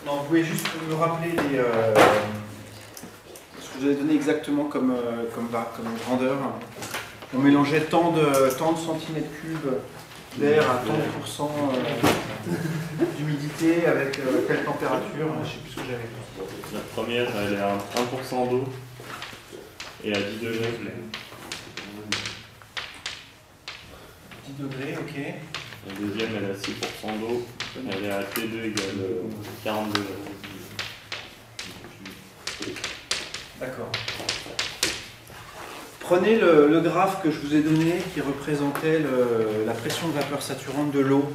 Non, vous pouvez juste me rappeler ce que je vous avais donné exactement comme grandeur. On mélangeait tant de centimètres cubes d'air à tant de pourcents d'humidité avec quelle température, je ne sais plus ce que j'avais. La première, elle est à 1% d'eau et à 10 degrés. 10 degrés, ok. La deuxième, elle est à 6% d'eau. Elle est à T2 égale 40 degrés. D'accord. Prenez le graphe que je vous ai donné qui représentait la pression de vapeur saturante de l'eau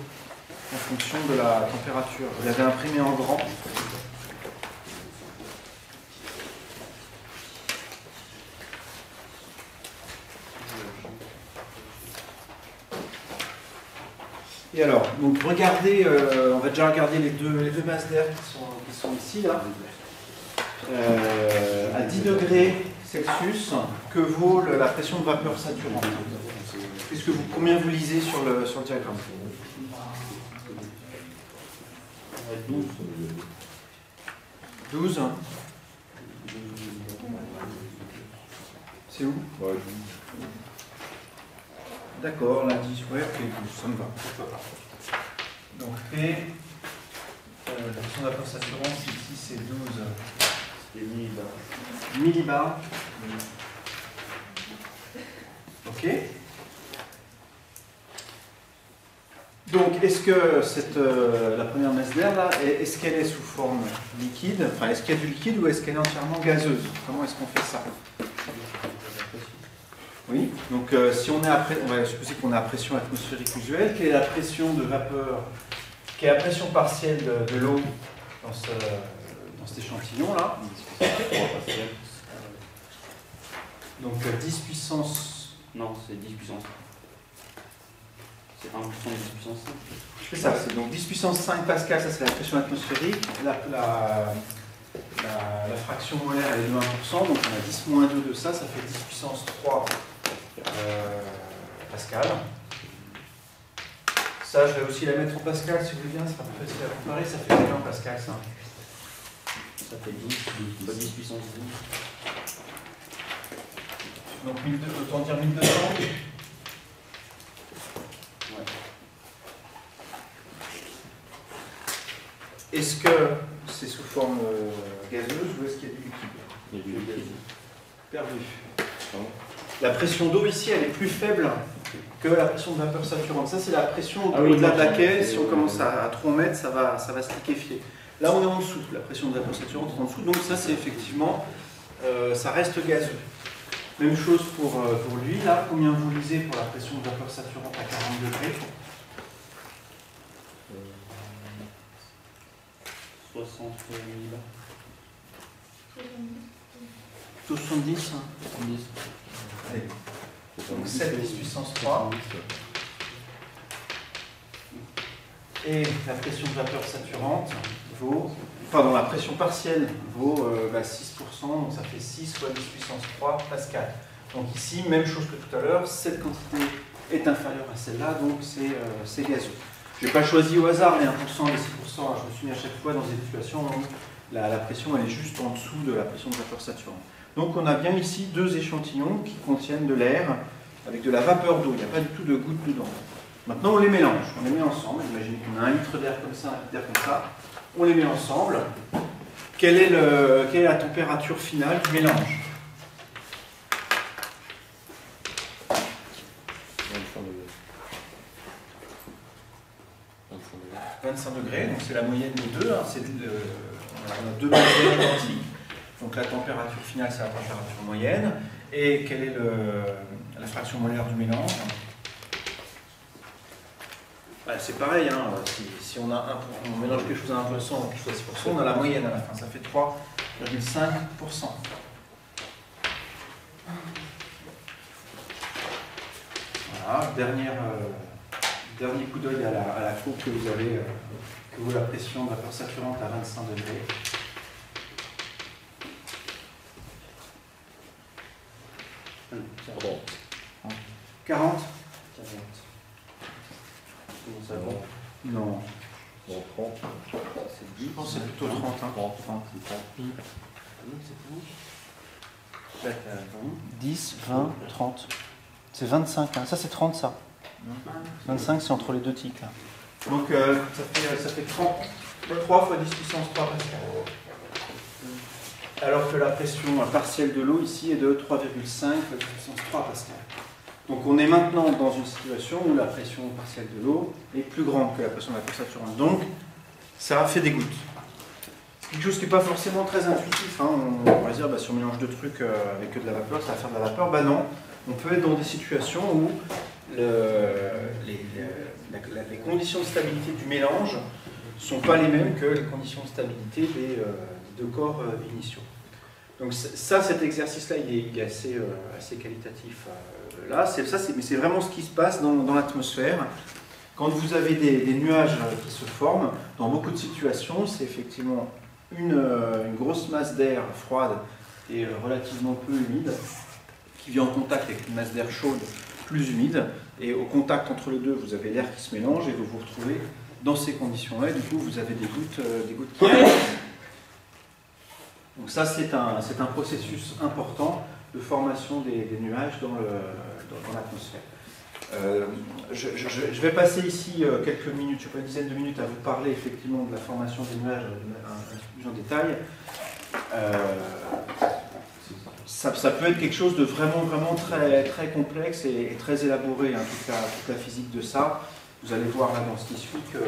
en fonction de la température. Vous l'avez imprimé en grand. Et alors, donc regardez, on va déjà regarder les deux masses d'air qui sont ici, là. À 10 degrés Celsius, que vaut la pression de vapeur saturante? Combien vous lisez sur le diagramme? 12. C'est où? D'accord, on a 10, ouais, ok, ça me va. Donc P, la pression de vapeur saturante, ici c'est 12 millibars. Ok. Donc, est-ce que la première masse d'air là, est-ce qu'elle est sous forme liquide? Enfin, est-ce qu'il y a du liquide ou est-ce qu'elle est entièrement gazeuse? Comment est-ce qu'on fait ça? Oui. Donc, si on va supposer qu'on est à pression atmosphérique usuelle, quelle est la pression de vapeur? Quelle est la pression partielle de l'eau dans cet échantillon là? Donc 10 puissance. Non, c'est 10 puissance. C'est 1% de 10 puissance 5. C'est ça, c'est donc 10 puissance 5 pascal, ça c'est la pression atmosphérique. La fraction molaire elle est de 1%, donc on a 10 moins 2 de ça, ça fait 10 puissance 3 pascal. Ça, je vais aussi la mettre en pascal si vous voulez bien, ça sera plus facile à comparer, ça fait combien en pascal ça? Ça fait 10 puissance 12. Donc autant dire 1200. Ouais. Est-ce que c'est sous forme gazeuse ou est-ce qu'il y a du liquide? Il y a du liquide. Perdu. La pression d'eau ici, elle est plus faible que la pression de vapeur saturante. Ça, c'est la pression au-delà de laquelle, si on commence à trop en mettre, ça va se liquéfier. Là, on est en dessous. La pression de vapeur saturante est en dessous. Donc ça, c'est effectivement, ça reste gazeux. Même chose pour lui. Là, combien vous lisez pour la pression de vapeur saturante à 40 degrés? 60 millibars. 70. 70. Allez. Donc 7 10 puissance 3. Et la pression de vapeur saturante vaut, pardon, la pression partielle vaut 6%, donc ça fait 6 fois 10 puissance 3 pascal. Donc ici, même chose que tout à l'heure, cette quantité est inférieure à celle-là, donc c'est gazeux. Je n'ai pas choisi au hasard les 1% et les 6%, je me suis mis à chaque fois dans des situations où la pression elle est juste en dessous de la pression de vapeur saturante. Donc on a bien ici deux échantillons qui contiennent de l'air avec de la vapeur d'eau, il n'y a pas du tout de gouttes dedans. Maintenant on les mélange, on les met ensemble, imaginez qu'on a 1 litre d'air comme ça, 1 litre d'air comme ça, on les met ensemble. Quelle est la température finale du mélange? 25 degrés, donc c'est la moyenne des deux, hein, on a deux masses d'air identiques, donc la température finale c'est la température moyenne, et quelle est la fraction molaire du mélange? C'est pareil, hein, si on mélange quelque chose à 1%, quelque chose à 6%, on a la moyenne à la fin, ça fait 3,5%. Voilà, dernier coup d'œil à la courbe que vous avez, que vaut la pression de vapeur saturante à 25 degrés. Bon. 40. Ça va. Non. Bon, 30. Je pense que c'est plutôt 30. Hein. 30. 10, 20, 30. C'est 25. Hein. Ça, c'est 30, ça. 25, c'est entre les deux tics. Là. Donc, ça fait 3 fois 10 puissance 3 pascal. Alors que la pression partielle de l'eau, ici, est de 3,5 fois 10 puissance 3 pascal. Donc, on est maintenant dans une situation où la pression partielle de l'eau est plus grande que la pression de la vapeur saturante. Donc, ça fait des gouttes. C'est quelque chose qui n'est pas forcément très intuitif. Hein. On va dire, si on mélange deux trucs avec que de la vapeur, ça va faire de la vapeur. Non. On peut être dans des situations où les conditions de stabilité du mélange ne sont pas les mêmes que les conditions de stabilité des deux corps initiaux. Donc ça, cet exercice-là, il est assez qualitatif. Là, mais c'est vraiment ce qui se passe dans l'atmosphère. Quand vous avez des nuages qui se forment, dans beaucoup de situations, c'est effectivement une grosse masse d'air froide et relativement peu humide qui vient en contact avec une masse d'air chaude plus humide, et au contact entre les deux, vous avez l'air qui se mélange, et vous vous retrouvez dans ces conditions-là, et du coup, vous avez des gouttes qui arrivent. Donc ça, c'est un processus important de formation des nuages dans l'atmosphère. Je vais passer ici quelques minutes, je sais pas, une dizaine de minutes à vous parler effectivement de la formation des nuages un peu plus en détail. Ça peut être quelque chose de vraiment très, très complexe et très élaboré, hein, toute la physique de ça. Vous allez voir là dans ce qui suit que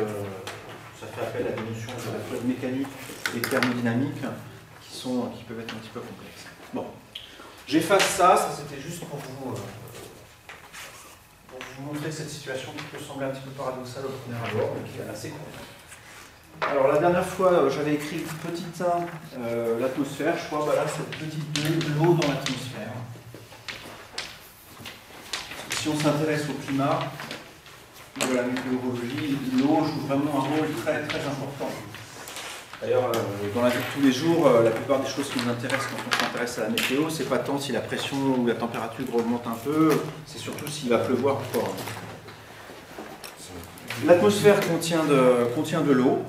ça fait appel à des notions de la fois de mécanique et thermodynamique qui peuvent être un petit peu complexes. Bon, j'efface ça c'était juste pour vous montrer cette situation qui peut sembler un petit peu paradoxale au premier abord, mais qui est assez courte. Alors la dernière fois, j'avais écrit petite 1, l'atmosphère, je crois, là cette petite 2, l'eau dans l'atmosphère. Si on s'intéresse au climat, de la météorologie, l'eau joue vraiment un rôle très très important. D'ailleurs, dans la vie de tous les jours, la plupart des choses qui nous intéressent quand on s'intéresse à la météo, c'est pas tant si la pression ou la température augmente un peu, c'est surtout s'il va pleuvoir ou pas. L'atmosphère contient de l'eau.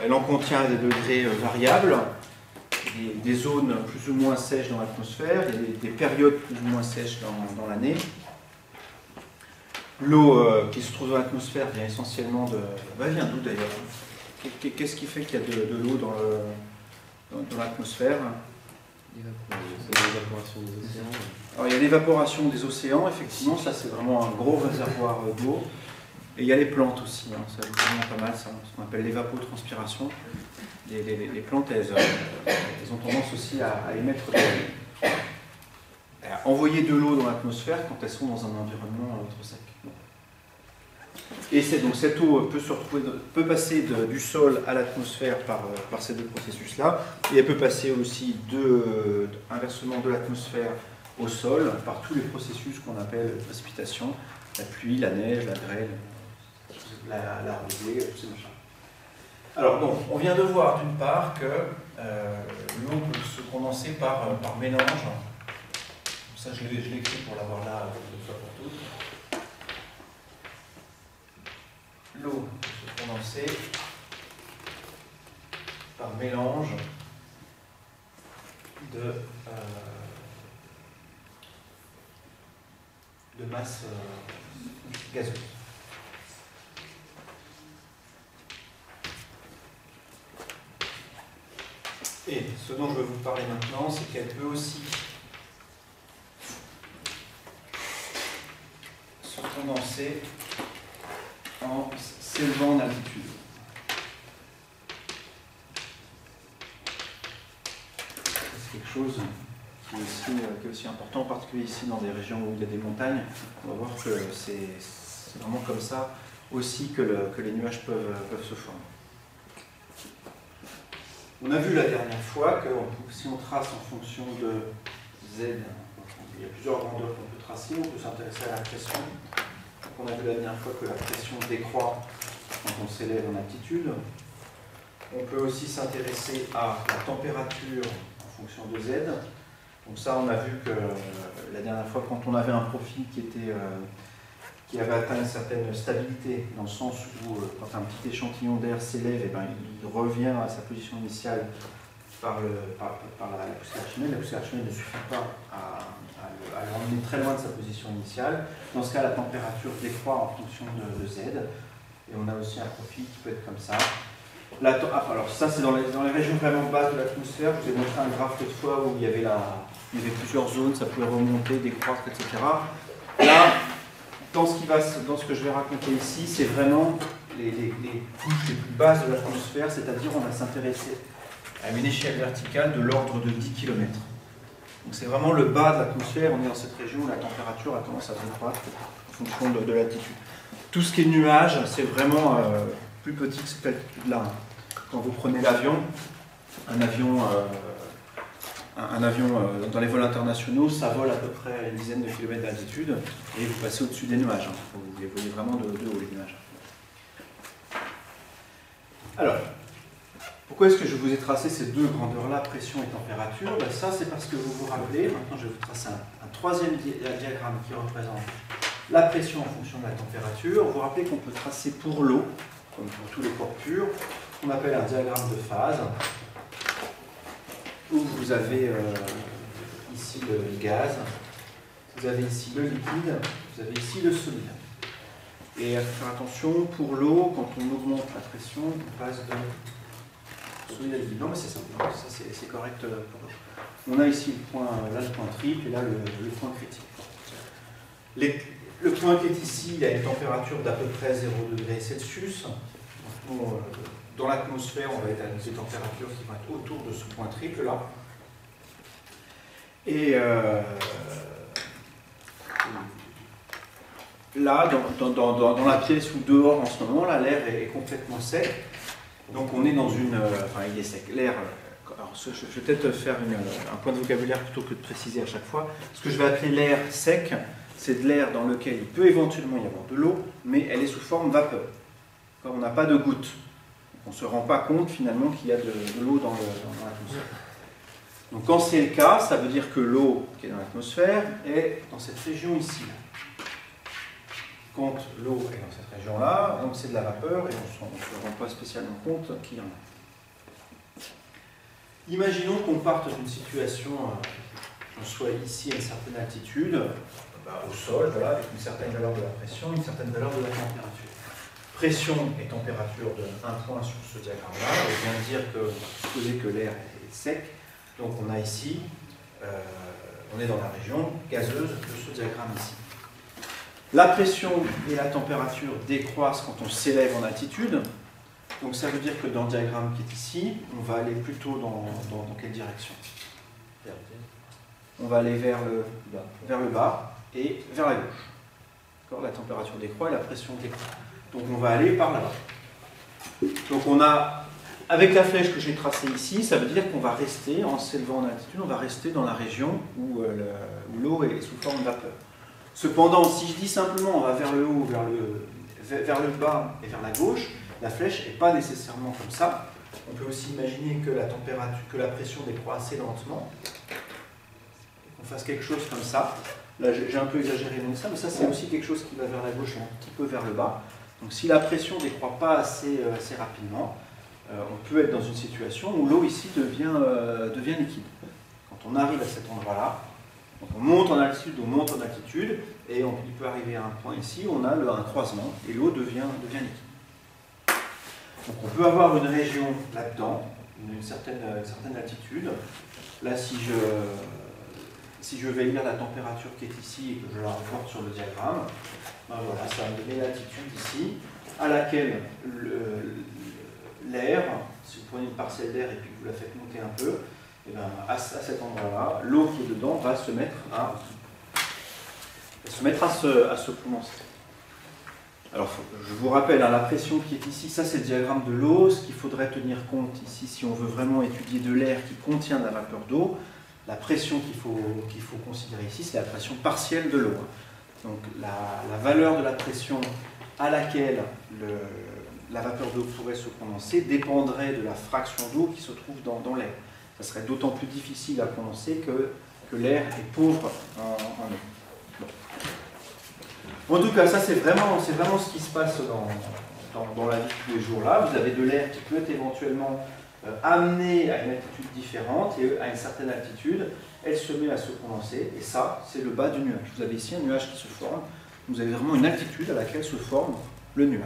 Elle en contient à des degrés variables, des zones plus ou moins sèches dans l'atmosphère, et des périodes plus ou moins sèches dans l'année. L'eau qui se trouve dans l'atmosphère vient essentiellement vient d'où d'ailleurs? Qu'est-ce qui fait qu'il y a de l'eau dans l'atmosphère? L'évaporation des océans. Alors il y a l'évaporation des océans, effectivement, ça c'est vraiment un gros réservoir d'eau. Et il y a les plantes aussi, hein, ça joue vraiment pas mal, ça, ce qu'on appelle l'évapotranspiration. Les plantes, elles ont tendance aussi à émettre de l'eau, à envoyer de l'eau dans l'atmosphère quand elles sont dans un environnement trop sec. Et donc cette eau peut passer du sol à l'atmosphère par ces deux processus-là, et elle peut passer aussi inversement de l'atmosphère au sol par tous les processus qu'on appelle précipitation, la pluie, la neige, la grêle, la rosée, tous ces machins. Alors donc, on vient de voir d'une part que l'eau peut se condenser par mélange. Ça, je l'ai écrit pour l'avoir là une fois pour toutes. L'eau peut se condenser par mélange de masse gazeuse. Et ce dont je vais vous parler maintenant, c'est qu'elle peut aussi se condenser en s'élevant en altitude. C'est quelque chose qui est aussi important, en particulier ici dans des régions où il y a des montagnes. On va voir que c'est vraiment comme ça aussi que les nuages peuvent se former. On a vu la dernière fois que si on trace en fonction de Z, il y a plusieurs grandeurs qu'on peut tracer, on peut s'intéresser à la pression. On a vu la dernière fois que la pression décroît quand on s'élève en altitude. On peut aussi s'intéresser à la température en fonction de Z. Donc ça, on a vu que la dernière fois, quand on avait un profil qui qui avait atteint une certaine stabilité, dans le sens où quand un petit échantillon d'air s'élève, eh ben, il revient à sa position initiale par la poussière Archimède. La poussière Archimède ne suffit pas à l'emmener très loin de sa position initiale. Dans ce cas, la température décroît en fonction de Z. Et on a aussi un profil qui peut être comme ça. Alors ça, c'est dans les régions vraiment basses de l'atmosphère. Je vous ai montré un graphe l'autre fois où il y avait plusieurs zones, ça pouvait remonter, décroître, etc. Là, dans ce que je vais raconter ici, c'est vraiment les couches les plus basses de l'atmosphère, c'est-à-dire on va s'intéresser à une échelle verticale de l'ordre de 10 km. Donc c'est vraiment le bas de l'atmosphère, on est dans cette région où la température a tendance à décroître en fonction de l'altitude. Tout ce qui est nuage, c'est vraiment plus petit que cette altitude-là. Quand vous prenez l'avion, un avion dans les vols internationaux, ça vole à peu près à une dizaine de kilomètres d'altitude et vous passez au-dessus des nuages. Vous les voyez vraiment de haut, les nuages. Alors, pourquoi est-ce que je vous ai tracé ces deux grandeurs-là, pression et température? Ben ça, c'est parce que vous vous rappelez, maintenant je vais vous tracer un troisième diagramme qui représente la pression en fonction de la température. Vous vous rappelez qu'on peut tracer pour l'eau, comme pour tous les corps purs, ce qu'on appelle un diagramme de phase, où vous avez ici le gaz, vous avez ici le liquide, vous avez ici le solide. Et à faire attention, pour l'eau, quand on augmente la pression, on passe de solide à liquide. Non mais c'est ça, c'est correct pour l'eau. On a ici le point triple et là le point critique. Le point qui est ici, il a une température d'à peu près 0 degrés Celsius. Dans l'atmosphère, on va être à des températures qui vont être autour de ce point triple là. Et là, dans la pièce ou dehors en ce moment, là, l'air est complètement sec. Donc on est dans une... enfin, il est sec. L'air... Alors, je vais peut-être faire un point de vocabulaire plutôt que de préciser à chaque fois. Ce que je vais appeler l'air sec, c'est de l'air dans lequel il peut éventuellement y avoir de l'eau, mais elle est sous forme vapeur. On n'a pas de gouttes. On ne se rend pas compte finalement qu'il y a de l'eau dans l'atmosphère. Donc quand c'est le cas, ça veut dire que l'eau qui est dans l'atmosphère est dans cette région ici. Quand l'eau est dans cette région-là, donc c'est de la vapeur et on ne se rend pas spécialement compte qu'il y en a. Imaginons qu'on parte d'une situation, on soit ici à une certaine altitude, au sol, voilà, avec une certaine valeur de la pression, une certaine valeur de la température. Pression et température de 1 point sur ce diagramme-là. On vient de dire que, supposez que l'air est sec, donc on a ici, on est dans la région gazeuse de ce diagramme ici. La pression et la température décroissent quand on s'élève en altitude. Donc ça veut dire que dans le diagramme qui est ici, on va aller plutôt dans quelle direction? On va aller vers le bas et vers la gauche. La température décroît et la pression décroît. Donc on va aller par là-bas. Donc on a, avec la flèche que j'ai tracée ici, ça veut dire qu'on va rester, en s'élevant en altitude, on va rester dans la région où l'eau est sous forme de vapeur. Cependant, si je dis simplement on va vers le haut, vers le bas et vers la gauche, la flèche n'est pas nécessairement comme ça. On peut aussi imaginer que la pression décroît assez lentement. On fasse quelque chose comme ça. Là, j'ai un peu exagéré dans ça, mais ça, c'est aussi quelque chose qui va vers la gauche et un petit peu vers le bas. Donc, si la pression ne décroît pas assez rapidement, on peut être dans une situation où l'eau ici devient liquide. Quand on arrive à cet endroit-là, on monte en altitude, et il peut arriver à un point ici où on a un croisement, et l'eau devient liquide. Donc, on peut avoir une région là-dedans, une certaine altitude. Là, si je vais lire la température qui est ici et que je la reporte sur le diagramme, ben voilà, ça me donne l'altitude ici, à laquelle l'air, si vous prenez une parcelle d'air et puis que vous la faites monter un peu, et ben à cet endroit-là, l'eau qui est dedans va se mettre à se condenser. Alors, je vous rappelle, la pression qui est ici, ça c'est le diagramme de l'eau. Ce qu'il faudrait tenir compte ici, si on veut vraiment étudier de l'air qui contient de la vapeur d'eau, la pression qu'il faut considérer ici, c'est la pression partielle de l'eau. Donc la valeur de la pression à laquelle la vapeur d'eau pourrait se condenser dépendrait de la fraction d'eau qui se trouve dans l'air. Ça serait d'autant plus difficile à condenser que l'air est pauvre en eau. Bon. En tout cas, ça c'est vraiment ce qui se passe dans la vie de tous les jours là. Vous avez de l'air qui peut être éventuellement amené à une altitude différente et à une certaine altitude, elle se met à se condenser et ça c'est le bas du nuage. Vous avez ici un nuage qui se forme, vous avez vraiment une altitude à laquelle se forme le nuage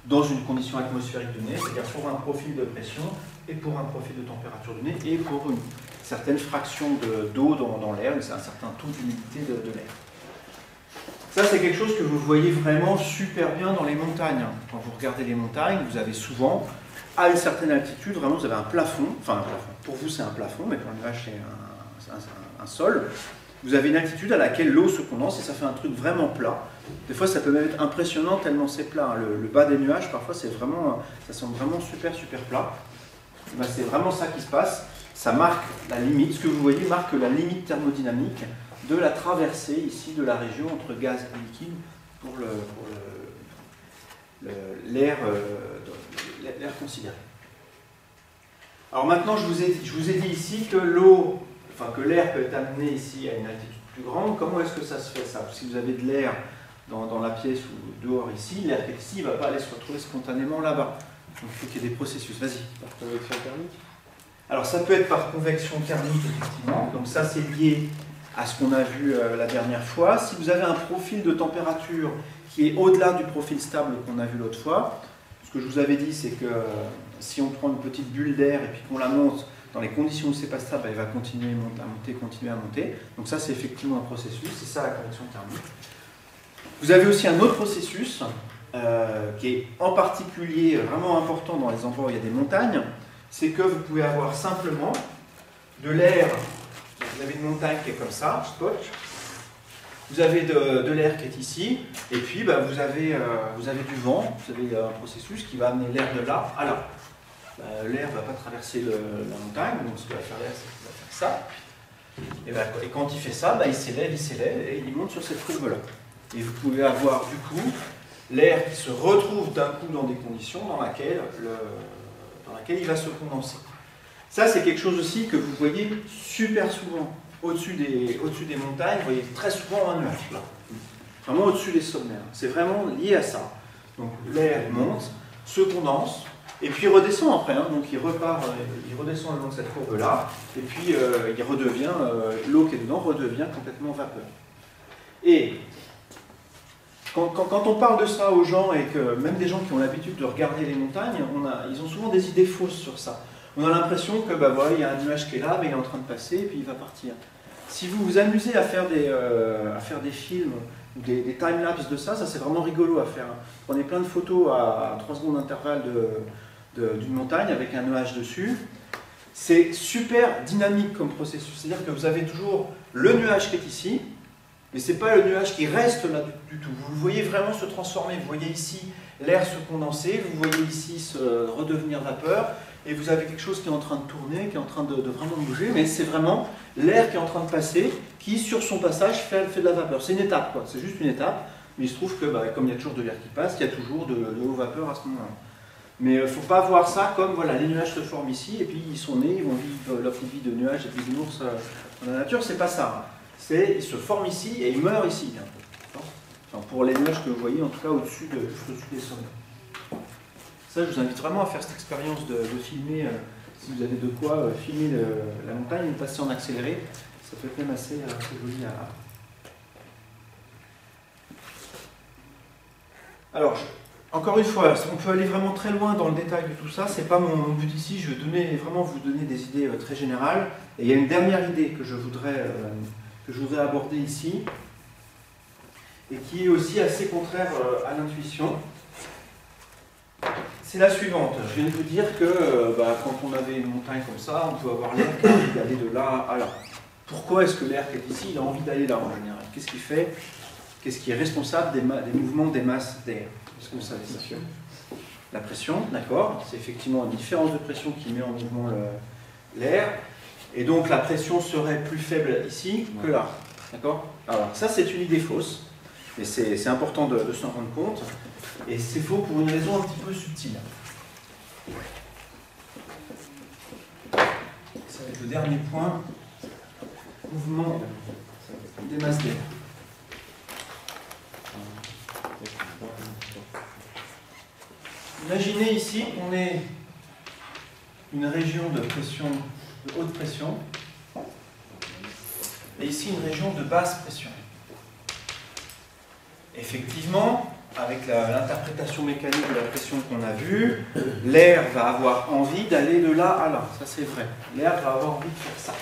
dans une condition atmosphérique donnée, c'est-à-dire pour un profil de pression et pour un profil de température donnée et pour une certaine fraction d'eau dans l'air, c'est un certain taux d'humidité de l'air. Ça, c'est quelque chose que vous voyez vraiment super bien dans les montagnes. Quand vous regardez les montagnes, vous avez souvent, à une certaine altitude, vraiment, vous avez un plafond. Enfin, un plafond. Pour vous, c'est un plafond, mais pour le nuage, c'est un sol. Vous avez une altitude à laquelle l'eau se condense et ça fait un truc vraiment plat. Des fois, ça peut même être impressionnant tellement c'est plat. Le bas des nuages, parfois, ça semble vraiment super, super plat. Ben, c'est vraiment ça qui se passe. Ça marque la limite. Ce que vous voyez marque la limite thermodynamique de la traversée ici de la région entre gaz et liquide pour l'air considéré. Alors maintenant, je vous ai dit ici que l'air peut être amené ici à une altitude plus grande. Comment est-ce que ça se fait ça? Si vous avez de l'air dans la pièce ou dehors ici, l'air qui est ici ne va pas aller se retrouver spontanément là-bas. Donc il faut qu'il y ait des processus. Vas-y. Par convection thermique? Alors ça peut être par convection thermique, effectivement. Donc ça, c'est lié à ce qu'on a vu la dernière fois. Si vous avez un profil de température qui est au-delà du profil stable qu'on a vu l'autre fois, ce que je vous avais dit, c'est que si on prend une petite bulle d'air et puis qu'on la monte dans les conditions où c'est pas stable, elle va continuer à monter. Donc ça, c'est effectivement un processus, c'est ça la convection thermique. Vous avez aussi un autre processus qui est en particulier vraiment important dans les endroits où il y a des montagnes, c'est que vous pouvez avoir simplement de l'air. Vous avez une montagne qui est comme ça, scotch. Vous avez de l'air qui est ici, et puis bah, vous avez du vent, vous avez un processus qui va amener l'air de là à là. Bah, l'air ne va pas traverser la montagne, donc ce que va faire l'air, c'est qu'il va faire ça. Et quand il fait ça, bah, il s'élève, et il monte sur cette courbe-là. Et vous pouvez avoir du coup l'air qui se retrouve d'un coup dans des conditions dans laquelle il va se condenser. Ça, c'est quelque chose aussi que vous voyez super souvent au-dessus des montagnes. Vous voyez très souvent un nuage, là. Vraiment au-dessus des sommets. C'est vraiment lié à ça. Donc l'air monte, se condense, et puis il redescend après. Donc il redescend le long de cette courbe-là, et puis il redevient, l'eau qui est dedans redevient complètement vapeur. Et quand on parle de ça aux gens, et que même des gens qui ont l'habitude de regarder les montagnes, ils ont souvent des idées fausses sur ça. On a l'impression que bah, voilà, il y a un nuage qui est là, mais il est en train de passer, et puis il va partir. Si vous vous amusez à faire des films ou des time-lapse de ça, c'est vraiment rigolo à faire. Prenez plein de photos à 3 secondes d'intervalle d'une montagne avec un nuage dessus. C'est super dynamique comme processus. C'est-à-dire que vous avez toujours le nuage qui est ici, mais ce n'est pas le nuage qui reste là du tout. Vous le voyez vraiment se transformer. Vous voyez ici l'air se condenser, vous voyez ici se redevenir vapeur, et vous avez quelque chose qui est en train de tourner, qui est en train de vraiment bouger, mais c'est vraiment l'air qui est en train de passer, qui sur son passage fait de la vapeur. C'est une étape, quoi. C'est juste une étape, mais il se trouve que bah, comme il y a toujours de l'air qui passe, il y a toujours de l'eau vapeur à ce moment-là. Mais il ne faut pas voir ça comme voilà, les nuages se forment ici, et puis ils sont nés, ils vont vivre leur vie de nuages et puis d'ours dans la nature, c'est pas ça. Ils se forment ici et ils meurent ici. Enfin, pour les nuages que vous voyez, en tout cas au-dessus des sommets. Ça, je vous invite vraiment à faire cette expérience de filmer, si vous avez de quoi filmer la montagne et passer en accéléré. Ça peut être même assez joli à... Alors, encore une fois, on peut aller vraiment très loin dans le détail de tout ça. C'est pas mon but ici. Je vais vraiment vous donner des idées très générales. Et il y a une dernière idée que je voudrais aborder ici, et qui est aussi assez contraire à l'intuition. C'est la suivante. Je viens de vous dire que quand on avait une montagne comme ça, on peut avoir l'air qui a envie d'aller de là à là. Pourquoi est-ce que l'air qui est ici, il a envie d'aller là en général? Qu'est-ce qui fait? Qu'est-ce qui est responsable des mouvements des masses d'air? Est-ce que vous savez ça? La pression, d'accord. C'est effectivement une différence de pression qui met en mouvement l'air. Et donc la pression serait plus faible ici que là. D'accord? Alors ça, c'est une idée fausse. Mais c'est important de s'en rendre compte. Et c'est faux pour une raison un petit peu subtile. Ça va être le dernier point. Mouvement des masses d'air. Imaginez ici qu'on ait une région de pression, de haute pression, et ici une région de basse pression. Effectivement, avec l'interprétation mécanique de la pression qu'on a vue, l'air va avoir envie d'aller de là à là. Ça c'est vrai. L'air va avoir envie de faire ça.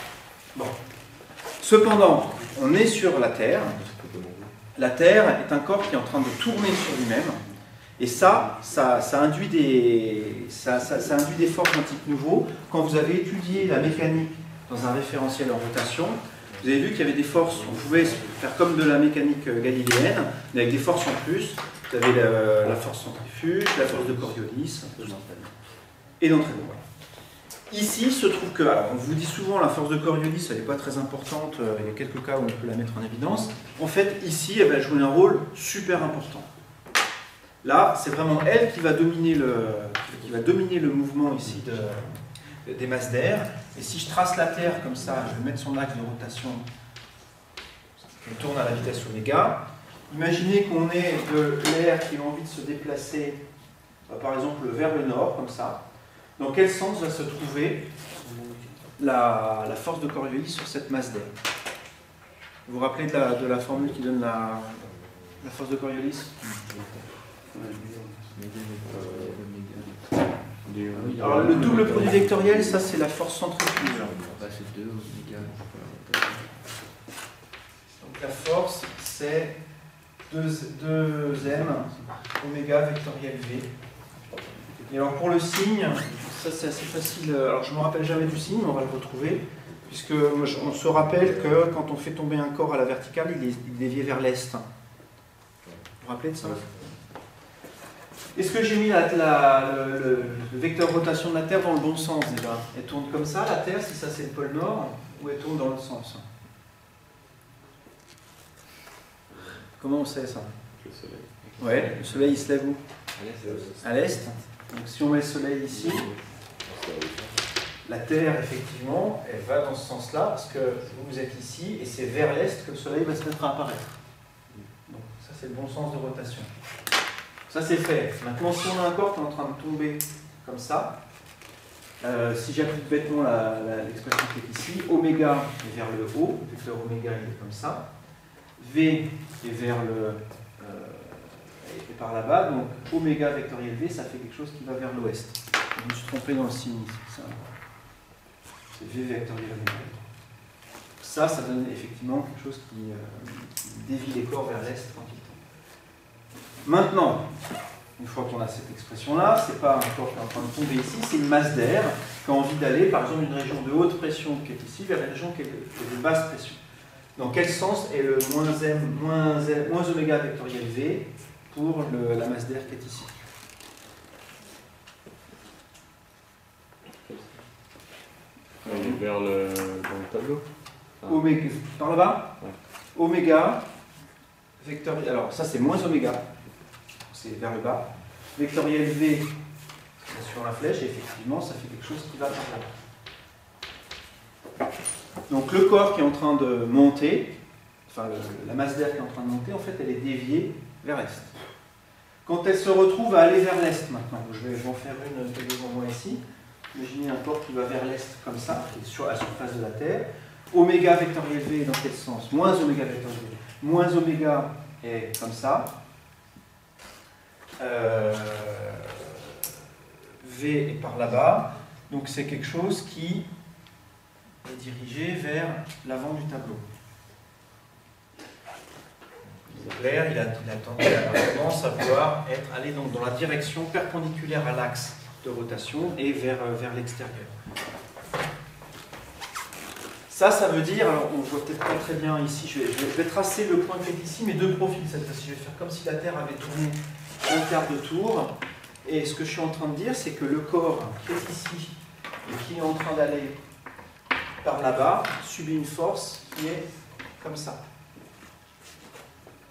Bon. Cependant, on est sur la Terre. La Terre est un corps qui est en train de tourner sur lui-même. Et ça induit des forces d'un type nouveau. Quand vous avez étudié la mécanique dans un référentiel en rotation, vous avez vu qu'il y avait des forces. On pouvait faire comme de la mécanique galiléenne, mais avec des forces en plus. Vous avez la force centrifuge, la force de Coriolis et d'entraînement. Ici se trouve que, alors on vous dit souvent la force de Coriolis, elle n'est pas très importante, il y a quelques cas où on peut la mettre en évidence. En fait, ici, elle va jouer un rôle super important. Là, c'est vraiment elle qui va dominer le mouvement ici des masses d'air. Et si je trace la Terre comme ça, je vais mettre son axe de rotation, elle tourne à la vitesse oméga. Imaginez qu'on ait de l'air qui a envie de se déplacer, par exemple vers le nord, comme ça. Dans quel sens va se trouver la force de Coriolis sur cette masse d'air? Vous vous rappelez de la formule qui donne la force de Coriolis? Alors le double produit vectoriel, ça c'est la force centrifuge. Donc la force c'est 2m oméga vectoriel V. Et alors pour le signe, ça c'est assez facile. Alors je ne me rappelle jamais du signe, mais on va le retrouver. Puisque on se rappelle que quand on fait tomber un corps à la verticale, il est dévié vers l'est. Vous vous rappelez de ça? Est-ce que j'ai mis le vecteur rotation de la Terre dans le bon sens déjà? Elle tourne comme ça, la Terre, si ça c'est le pôle nord, ou elle tourne dans l'autre sens? Comment on sait ça? Le soleil. Ouais, le soleil il se lève où? À l'est. Donc si on met le soleil ici, la Terre effectivement, elle va dans ce sens-là, parce que vous êtes ici, et c'est vers l'est que le soleil va se mettre à apparaître. Donc ça c'est le bon sens de rotation. Ça c'est fait. Maintenant si on a un corps qui est en train de tomber comme ça, si j'applique bêtement l'expression qui est ici, oméga est vers le haut, le vecteur oméga il est comme ça, V est vers et par là-bas, donc oméga vectoriel V, ça fait quelque chose qui va vers l'ouest. Je me suis trompé dans le signe ici. C'est V vectoriel V. Ça donne effectivement quelque chose qui dévie les corps vers l'est quand ils tombent. Maintenant, une fois qu'on a cette expression-là, c'est pas un corps qui est en train de tomber ici, c'est une masse d'air qui a envie d'aller, par exemple, d'une région de haute pression qui est ici vers une région qui est de basse pression. Dans quel sens est le moins oméga vectoriel V pour la masse d'air qui est ici? Il est vers dans le tableau. Oméga, par là-bas? Ouais. Oméga, vectoriel, alors ça c'est moins oméga, c'est vers le bas. Vectoriel V, c'est sur la flèche, et effectivement ça fait quelque chose qui va par là. Donc le corps qui est en train de monter, enfin la masse d'air qui est en train de monter, en fait elle est déviée vers l'est. Quand elle se retrouve à aller vers l'est maintenant, je vais en faire une qui est devant moi ici. Imaginez un corps qui va vers l'est comme ça, qui est sur la surface de la Terre. Oméga vectoriel V dans quel sens? Moins oméga vectoriel V. Moins oméga est comme ça. V est par là-bas. Donc c'est quelque chose qui est dirigé vers l'avant du tableau. L'air, il a tendance à vouloir aller dans la direction perpendiculaire à l'axe de rotation et vers l'extérieur. Ça veut dire, alors on ne voit peut-être pas très bien ici, je vais tracer le point qui est ici, mais deux profils cette fois-ci. Je vais faire comme si la Terre avait tourné un quart de tour. Et ce que je suis en train de dire, c'est que le corps qui est ici et qui est en train d'aller par là-bas subit une force qui est comme ça.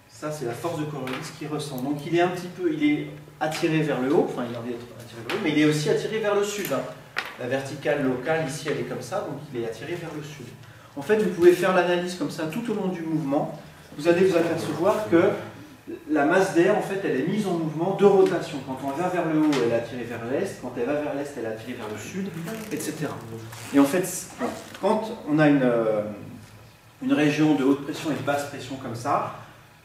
Ça, c'est la force de Coriolis qui ressent. Donc il est attiré vers le haut, enfin il a envie d'être attiré vers le haut, mais il est aussi attiré vers le sud. La verticale locale ici, elle est comme ça, donc il est attiré vers le sud. En fait, vous pouvez faire l'analyse comme ça tout au long du mouvement. Vous allez vous apercevoir que la masse d'air, en fait, elle est mise en mouvement de rotation. Quand on va vers le haut, elle est attirée vers l'est. Quand elle va vers l'est, elle est attirée vers le sud, etc. Et en fait, quand on a une région de haute pression et de basse pression comme ça,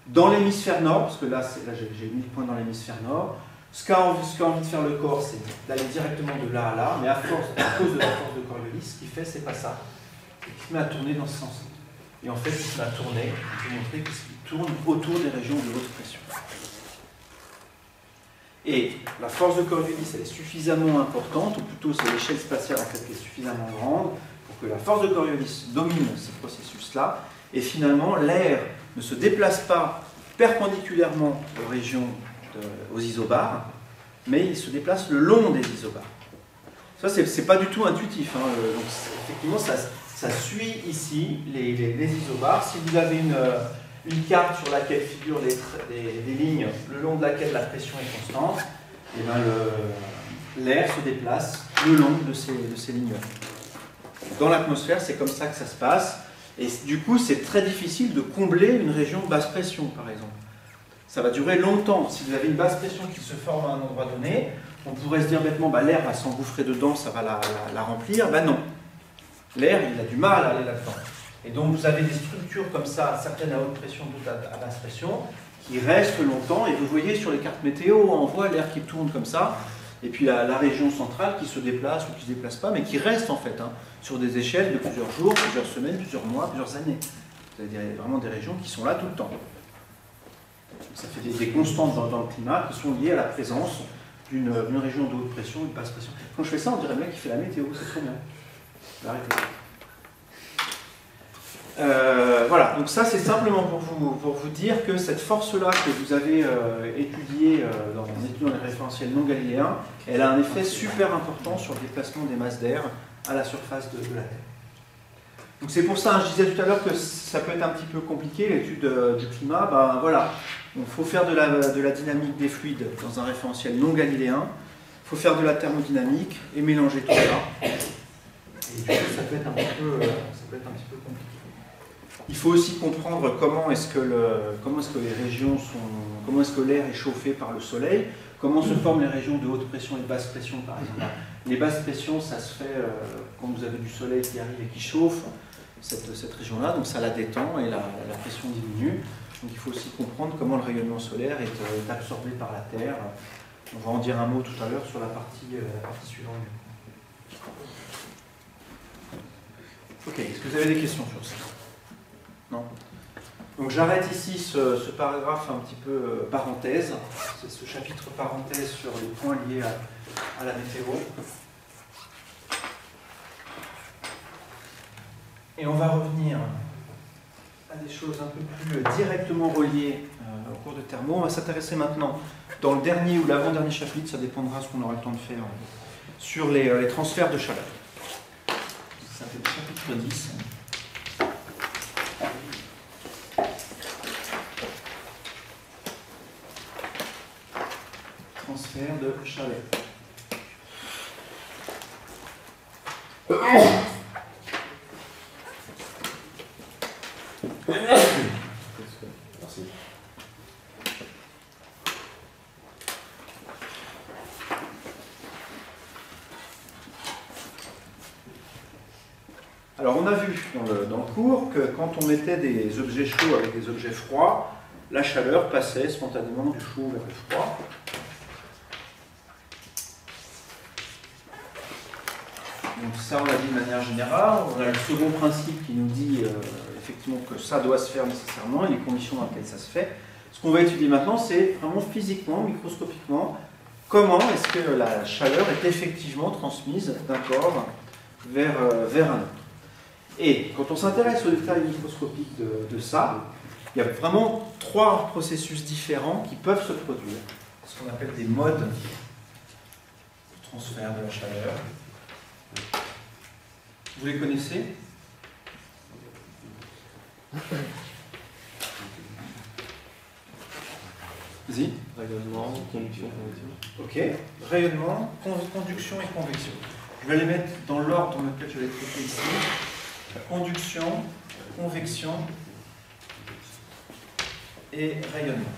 dans l'hémisphère nord, parce que là j'ai mis le point dans l'hémisphère nord, ce qu'a envie de faire le corps, c'est d'aller directement de là à là, mais à cause de la force de Coriolis, ce qu'il fait, c'est pas ça. C'est qu'il se met à tourner dans ce sens. Et en fait, il se met à tourner, je vais montrer qu'il tourne autour des régions de haute pression. Et la force de Coriolis, elle est suffisamment importante, ou plutôt c'est l'échelle spatiale en fait qui est suffisamment grande, pour que la force de Coriolis domine ces processus-là, et finalement l'air ne se déplace pas perpendiculairement aux régions, aux isobars, mais il se déplace le long des isobars. Ça, c'est pas du tout intuitif. Hein. Donc, effectivement, ça suit ici les isobars. Si vous avez une carte sur laquelle figurent des lignes le long de laquelle la pression est constante, et bien l'air se déplace le long de ces lignes. Dans l'atmosphère, c'est comme ça que ça se passe. Et du coup, c'est très difficile de combler une région de basse pression, par exemple. Ça va durer longtemps. Si vous avez une basse pression qui se forme à un endroit donné, on pourrait se dire bêtement, bah, l'air va s'engouffrer dedans, ça va la remplir. Ben non. L'air, il a du mal à aller là-dedans. Et donc, vous avez des structures comme ça, certaines à haute pression, d'autres à basse pression, qui restent longtemps. Et vous voyez sur les cartes météo, on voit l'air qui tourne comme ça. Et puis la région centrale qui se déplace ou qui ne se déplace pas, mais qui reste en fait, hein, sur des échelles de plusieurs jours, plusieurs semaines, plusieurs mois, plusieurs années. C'est-à-dire vraiment des régions qui sont là tout le temps. Ça fait des constantes dans le climat qui sont liées à la présence d'une région de haute pression et de basse pression. Quand je fais ça, on dirait le mec qui fait la météo, c'est trop bien. Arrêtez. Voilà, donc ça c'est simplement pour vous dire que cette force-là que vous avez étudiée en étudiant les référentiels non galiléens, elle a un effet super important sur le déplacement des masses d'air à la surface de la Terre. Donc c'est pour ça, hein, je disais tout à l'heure que ça peut être un petit peu compliqué, l'étude du climat. Ben voilà, il faut faire de la dynamique des fluides dans un référentiel non galiléen, il faut faire de la thermodynamique et mélanger tout ça. Et du coup, ça peut être un petit peu compliqué. Il faut aussi comprendre comment est-ce que les régions comment est-ce que l'air est chauffé par le soleil, comment se forment les régions de haute pression et de basse pression par exemple. Les basses pressions, ça se fait quand vous avez du soleil qui arrive et qui chauffe cette région-là, donc ça la détend et la pression diminue. Donc il faut aussi comprendre comment le rayonnement solaire est absorbé par la Terre. On va en dire un mot tout à l'heure sur la partie suivante. Ok, est-ce que vous avez des questions sur ça? Non. Donc j'arrête ici ce paragraphe un petit peu parenthèse, c'est ce chapitre parenthèse sur les points liés à la météo. Et on va revenir à des choses un peu plus directement reliées au cours de thermo. On va s'intéresser maintenant, dans le dernier ou l'avant-dernier chapitre, ça dépendra de ce qu'on aura le temps de faire, sur les transferts de chaleur. Ça fait le chapitre 10. Transfert de chaleur. Merci. Alors on a vu dans le cours que quand on mettait des objets chauds avec des objets froids, la chaleur passait spontanément du chaud vers le froid. Donc ça on l'a dit de manière générale. On a le second principe qui nous dit effectivement que ça doit se faire nécessairement et les conditions dans lesquelles ça se fait. Ce qu'on va étudier maintenant, c'est vraiment physiquement, microscopiquement, comment est-ce que la chaleur est effectivement transmise d'un corps vers un autre. Et quand on s'intéresse aux détails microscopiques de ça, il y a vraiment trois processus différents qui peuvent se produire. Ce qu'on appelle des modes de transfert de la chaleur. Vous les connaissez? Vas-y. Rayonnement, conduction, convection. Ok. Rayonnement, conduction et convection. Je vais les mettre dans l'ordre dans lequel je vais les traiter ici. Conduction, convection et rayonnement.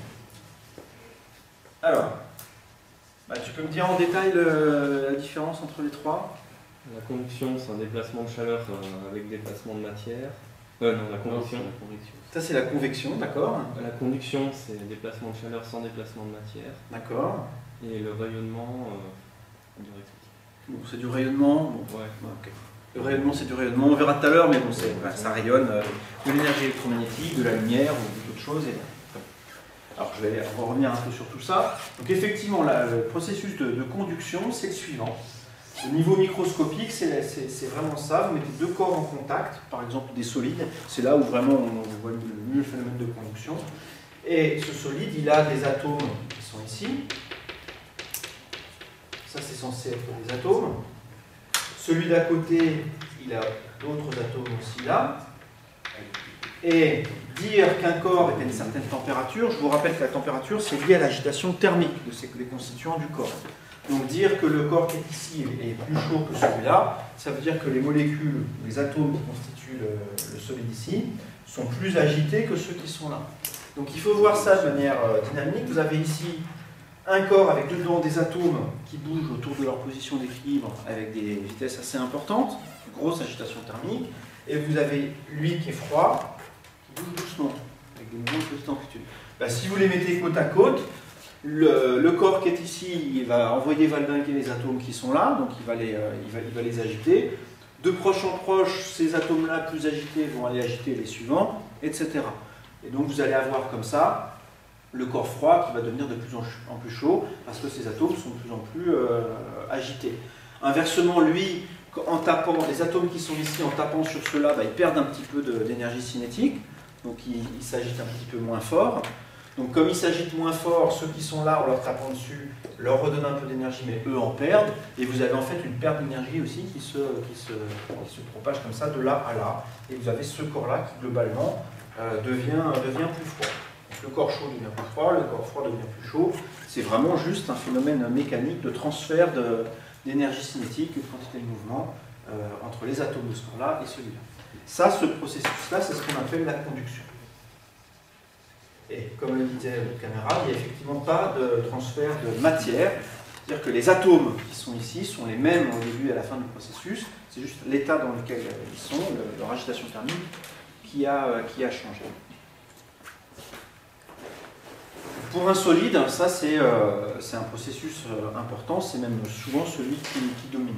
Alors, tu peux me dire en détail la différence entre les trois? La conduction, c'est un déplacement de chaleur avec déplacement de matière. Non, la convection. Ça, c'est la convection, d'accord. La conduction, c'est un déplacement de chaleur sans déplacement de matière. D'accord. Et le rayonnement, direct. Bon, c'est du rayonnement. Bon. Ouais. Ok. Le rayonnement, c'est du rayonnement. On verra tout à l'heure, mais bon, ça rayonne de l'énergie électromagnétique, de la lumière ou d'autres choses. Alors, on va revenir un peu sur tout ça. Donc, effectivement, le processus de conduction, c'est le suivant. Au niveau microscopique, c'est vraiment ça. Vous mettez deux corps en contact, par exemple des solides. C'est là où vraiment on voit le mieux le phénomène de conduction. Et ce solide, il a des atomes qui sont ici. Ça, c'est censé être des atomes. Celui d'à côté, il a d'autres atomes aussi là. Et dire qu'un corps est à une certaine température, je vous rappelle que la température, c'est lié à l'agitation thermique des constituants du corps. Donc dire que le corps qui est ici est plus chaud que celui-là, ça veut dire que les molécules, les atomes qui constituent le solide ici, sont plus agités que ceux qui sont là. Donc il faut voir ça de manière dynamique. Vous avez ici un corps avec dedans des atomes qui bougent autour de leur position d'équilibre avec des vitesses assez importantes, une grosse agitation thermique, et vous avez lui qui est froid, qui bouge doucement, avec des mouvements de petite amplitude. Si vous les mettez côte à côte, le corps qui est ici, il va envoyer valdinguer les atomes qui sont là, donc il va les agiter. De proche en proche, ces atomes-là plus agités vont aller agiter les suivants, etc. Et donc vous allez avoir comme ça le corps froid qui va devenir de plus en plus chaud parce que ces atomes sont de plus en plus agités. Inversement, lui, en tapant, les atomes qui sont ici, en tapant sur ceux-là, ils perdent un petit peu d'énergie cinétique, donc ils s'agitent un petit peu moins fort. Donc comme ils s'agitent moins fort, ceux qui sont là, en leur tapant dessus, leur redonnent un peu d'énergie, mais eux en perdent, et vous avez en fait une perte d'énergie aussi qui se propage comme ça de là à là, et vous avez ce corps-là qui globalement devient plus froid. Donc, le corps chaud devient plus froid, le corps froid devient plus chaud, c'est vraiment juste un phénomène mécanique de transfert d'énergie cinétique, une quantité de mouvement entre les atomes de ce corps-là et celui-là. Ça, ce processus-là, c'est ce qu'on appelle la conduction. Et comme le disait le camarade, il n'y a effectivement pas de transfert de matière. C'est-à-dire que les atomes qui sont ici sont les mêmes au début et à la fin du processus. C'est juste l'état dans lequel ils sont, leur agitation thermique, qui a changé. Pour un solide, ça c'est un processus important, c'est même souvent celui qui domine.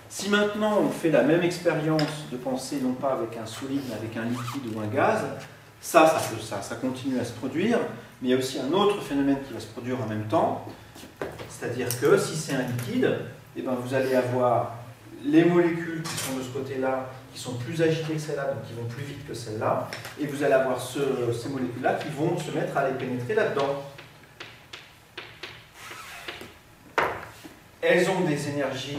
Si maintenant on fait la même expérience de penser non pas avec un solide mais avec un liquide ou un gaz, ça continue à se produire, mais il y a aussi un autre phénomène qui va se produire en même temps, c'est-à-dire que si c'est un liquide, vous allez avoir les molécules qui sont de ce côté-là, qui sont plus agitées que celles-là, donc qui vont plus vite que celles-là, et vous allez avoir ces molécules-là qui vont se mettre à les pénétrer là-dedans. Elles ont des énergies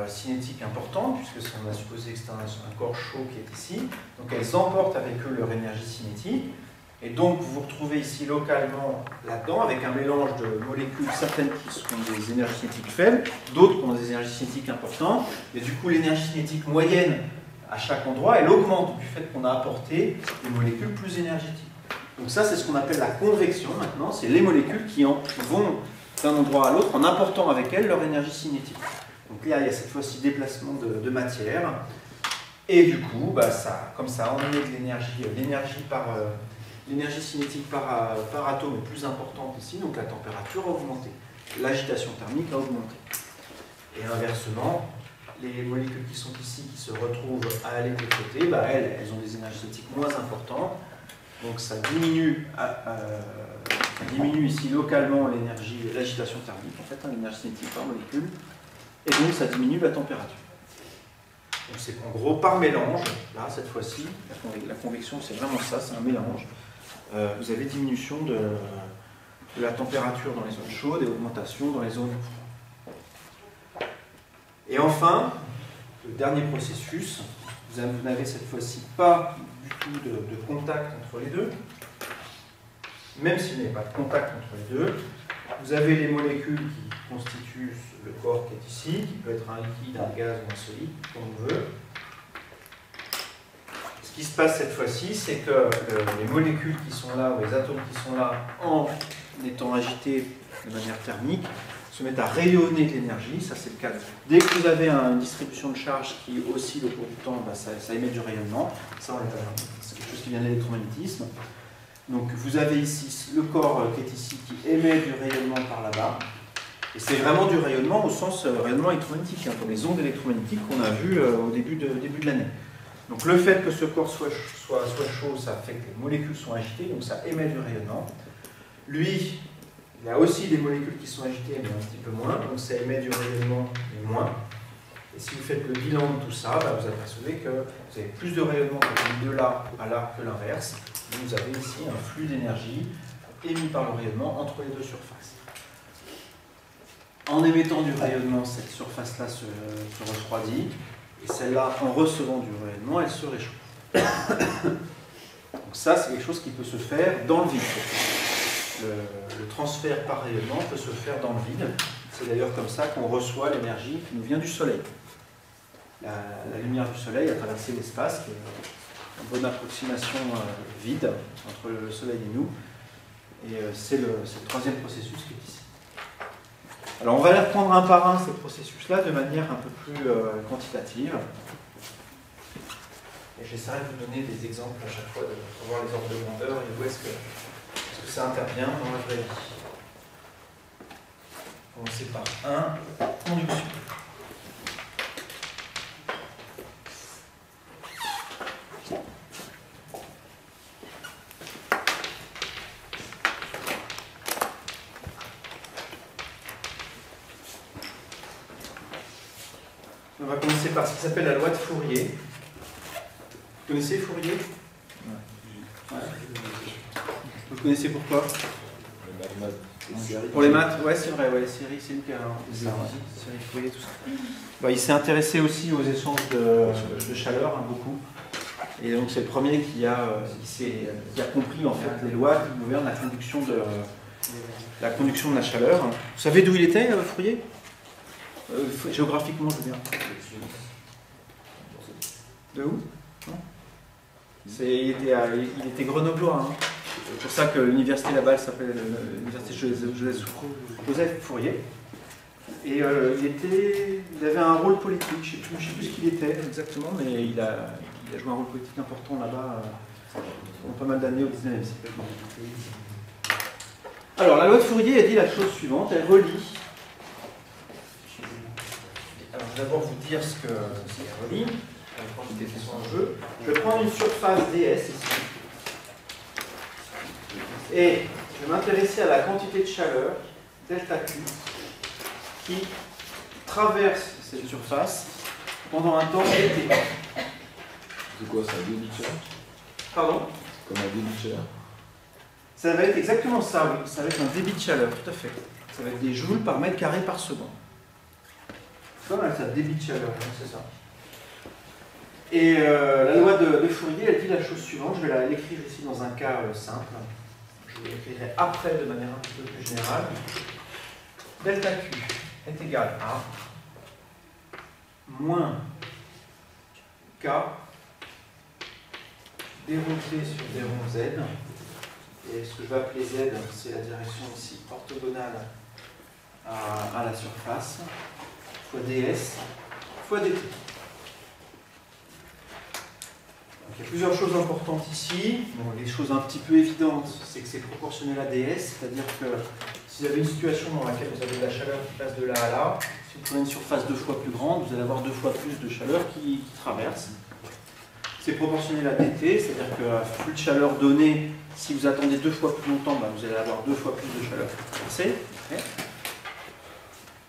cinétiques importantes, puisque on a supposé que c'est un corps chaud qui est ici, donc elles emportent avec eux leur énergie cinétique, et donc vous vous retrouvez ici localement là-dedans, avec un mélange de molécules, certaines qui ont des énergies cinétiques faibles, d'autres qui ont des énergies cinétiques importantes, et du coup l'énergie cinétique moyenne à chaque endroit, elle augmente du fait qu'on a apporté des molécules plus énergétiques. Donc ça, c'est ce qu'on appelle la convection maintenant, c'est les molécules qui vont d'un endroit à l'autre en apportant avec elles leur énergie cinétique. Donc là, il y a cette fois-ci déplacement de matière, et du coup, comme ça a emmené de l'énergie cinétique par atome est plus importante ici, donc la température a augmenté, l'agitation thermique a augmenté. Et inversement, les molécules qui sont ici, qui se retrouvent à aller de l'autre côté, elles ont des énergies cinétiques moins importantes, donc ça diminue ici localement l'agitation thermique, en fait, l'énergie cinétique par molécule, et donc ça diminue la température. Donc c'est en gros par mélange, là cette fois-ci, la convection c'est vraiment ça, c'est un mélange. Vous avez diminution de la température dans les zones chaudes et augmentation dans les zones froides. Et enfin, le dernier processus, vous n'avez cette fois-ci pas du tout de contact entre les deux. Même s'il n'y a pas de contact entre les deux, vous avez les molécules qui constituent le corps qui est ici, qui peut être un liquide, un gaz ou un solide, comme on veut. Ce qui se passe cette fois-ci, c'est que les molécules qui sont là, ou les atomes qui sont là, en étant agités de manière thermique, se mettent à rayonner de l'énergie. Ça, c'est le cas. Dès que vous avez une distribution de charge qui oscille au cours du temps, ça émet du rayonnement. Ça, c'est quelque chose qui vient de l'électromagnétisme. Donc, vous avez ici le corps qui est ici, qui émet du rayonnement par là-bas. Et c'est vraiment du rayonnement au sens rayonnement électromagnétique, comme les ondes électromagnétiques qu'on a vues au début de l'année. Donc, le fait que ce corps soit chaud, ça fait que les molécules sont agitées, donc ça émet du rayonnement. Lui, il y a aussi des molécules qui sont agitées, mais un petit peu moins, donc ça émet du rayonnement, mais moins. Et si vous faites le bilan de tout ça, vous apercevez que vous avez plus de rayonnement de là à là que l'inverse. Vous avez ici un flux d'énergie émis par le rayonnement entre les deux surfaces. En émettant du rayonnement, cette surface-là se refroidit, et celle-là, en recevant du rayonnement, elle se réchauffe. Donc ça, c'est quelque chose qui peut se faire dans le vide. Le transfert par rayonnement peut se faire dans le vide. C'est d'ailleurs comme ça qu'on reçoit l'énergie qui nous vient du Soleil. La lumière du Soleil a traversé l'espace, qui est une bonne approximation vide entre le Soleil et nous. Et c'est le troisième processus qui est ici. Alors on va les reprendre un par un, ces processus-là, de manière un peu plus quantitative. Et j'essaierai de vous donner des exemples à chaque fois, pour voir les ordres de grandeur et où est-ce que ça intervient dans la vraie vie. Commencer par 1, conduction. On va commencer par ce qui s'appelle la loi de Fourier. Vous connaissez Fourier? Ouais. Vous le connaissez pourquoi? Pour les maths, ouais, c'est vrai, ouais, les séries, c'est hyper. Séries Fourier, tout ça. Il s'est intéressé aussi aux échanges de chaleur, beaucoup. Et donc c'est le premier qui a compris en fait les lois qui gouvernent la conduction de la chaleur. Vous savez d'où il était, Fourier? Géographiquement, je veux dire. De où? Non, il était grenoblois. Hein. C'est pour ça que l'université là-bas, elle s'appelle l'université Joseph Fourier. Et il avait un rôle politique, je ne sais plus ce qu'il était exactement, mais il a joué un rôle politique important là-bas pendant pas mal d'années au XIXe siècle. Alors, la loi de Fourier, elle dit la chose suivante, elle relie. Alors, je vais d'abord vous dire ce qu'elle relie, la quantité qui sont en jeu. Je vais prendre une surface ds ici. Et je vais m'intéresser à la quantité de chaleur, delta Q, qui traverse cette surface pendant un temps t. C'est quoi ça, débit de chaleur? Pardon? Comme un débit de chaleur? Ça va être exactement ça, oui. Ça va être un débit de chaleur, tout à fait. Ça va être des joules par mètre carré par seconde. C'est pas mal ça, débit de chaleur, c'est ça. Et la loi de Fourier, elle dit la chose suivante, je vais l'écrire ici dans un cas simple. Je l'écrirai après de manière un petit peu plus générale. Delta Q est égal à moins K d rho t sur d rho z. Et ce que je vais appeler z, c'est la direction ici orthogonale à la surface, fois ds, fois dt. Donc, il y a plusieurs choses importantes ici. Bon, les choses un petit peu évidentes, c'est que c'est proportionnel à ds, c'est-à-dire que si vous avez une situation dans laquelle vous avez de la chaleur qui passe de là à là, si vous prenez une surface 2 fois plus grande, vous allez avoir 2 fois plus de chaleur qui traverse. C'est proportionnel à dt, c'est-à-dire que flux de chaleur donné, si vous attendez 2 fois plus longtemps, vous allez avoir 2 fois plus de chaleur traversée. Okay.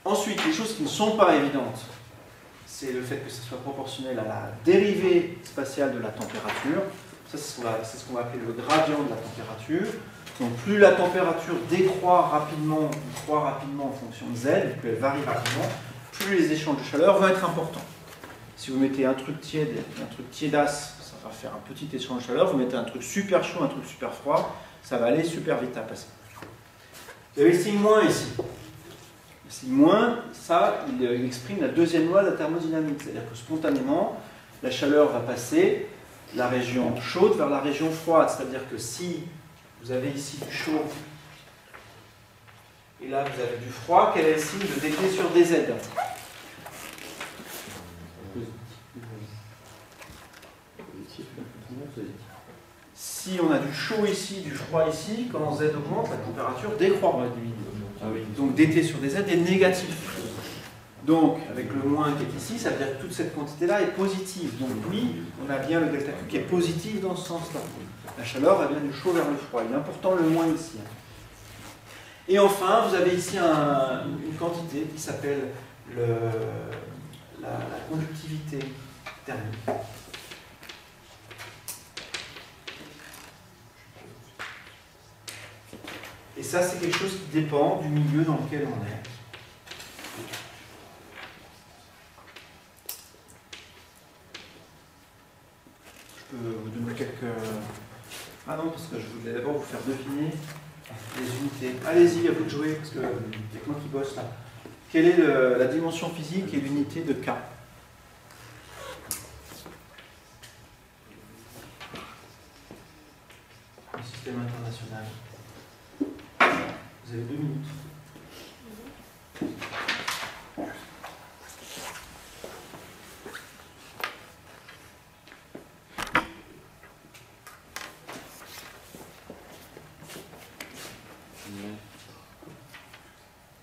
Ensuite, les choses qui ne sont pas évidentes, c'est le fait que ce soit proportionnel à la dérivée spatiale de la température. Ça, c'est ce qu'on va appeler le gradient de la température. Donc plus la température décroît rapidement, ou croît rapidement en fonction de z, plus elle varie rapidement, plus les échanges de chaleur vont être importants. Si vous mettez un truc tiède et un truc tiédasse, ça va faire un petit échange de chaleur. Vous mettez un truc super chaud, un truc super froid, ça va aller super vite à passer. Vous avez le signe moins ici. Le signe moins, ça, il exprime la deuxième loi de la thermodynamique. C'est-à-dire que spontanément, la chaleur va passer de la région chaude vers la région froide. C'est-à-dire que si vous avez ici du chaud et là vous avez du froid, quel est le signe de dt sur dz? Si on a du chaud ici, du froid ici, quand z augmente, la température décroît. Ah oui. Donc dt sur dz est négatif. Donc, avec le moins qui est ici, ça veut dire que toute cette quantité-là est positive. Donc oui, on a bien le delta Q qui est positif dans ce sens-là. La chaleur va bien du chaud vers le froid. Il est important le moins ici. Et enfin, vous avez ici une quantité qui s'appelle la conductivité thermique. Et ça, c'est quelque chose qui dépend du milieu dans lequel on est. Je peux vous donner quelques... Ah non, parce que je voulais d'abord vous faire deviner les unités. Allez-y, à vous de jouer, parce que c'est moi qui bosse là. Quelle est la dimension physique et l'unité de K? Le système international. Vous avez 2 minutes.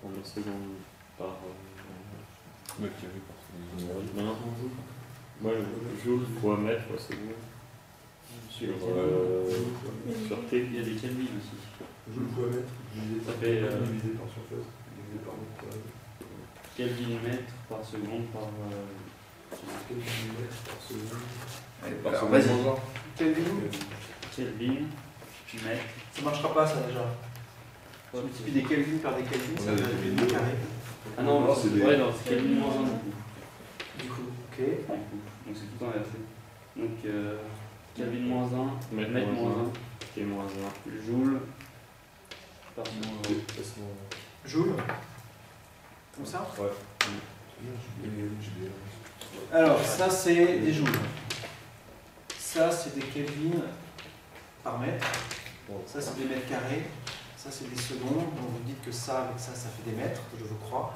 En secondes par... Mètre carré par seconde. Non, moi, joule fois mètre fois seconde. Sur T. Il y a des Kelvin aussi. Joule fois mètre, divisé Ça par, fait, divisé par surface, divisé par mètre carré. Kelvin mètre par seconde par... Quel millimètre par seconde? Allez, Par alors, seconde vas-y. moins un. Kelvin, Kelvin mètre. ça ne marchera pas ça déjà. Tu multiplies des Kelvin par des Kelvin, ça Ouais, va des devenir carré. Ah non, Non, c'est des- ouais, non, c'est Kelvin moins 1 Du coup, ok. du coup. Donc c'est tout inversé. Donc Kelvin moins 1, Mètre mètre moins moins 1. T moins 1, joule par moins Joule. Comme ça. Ouais. Alors, ça c'est des joules. Ça c'est des Kelvin par mètre. Ça c'est des mètres carrés. Ça c'est des secondes. Donc vous dites que ça avec ça, ça fait des mètres, je vous crois.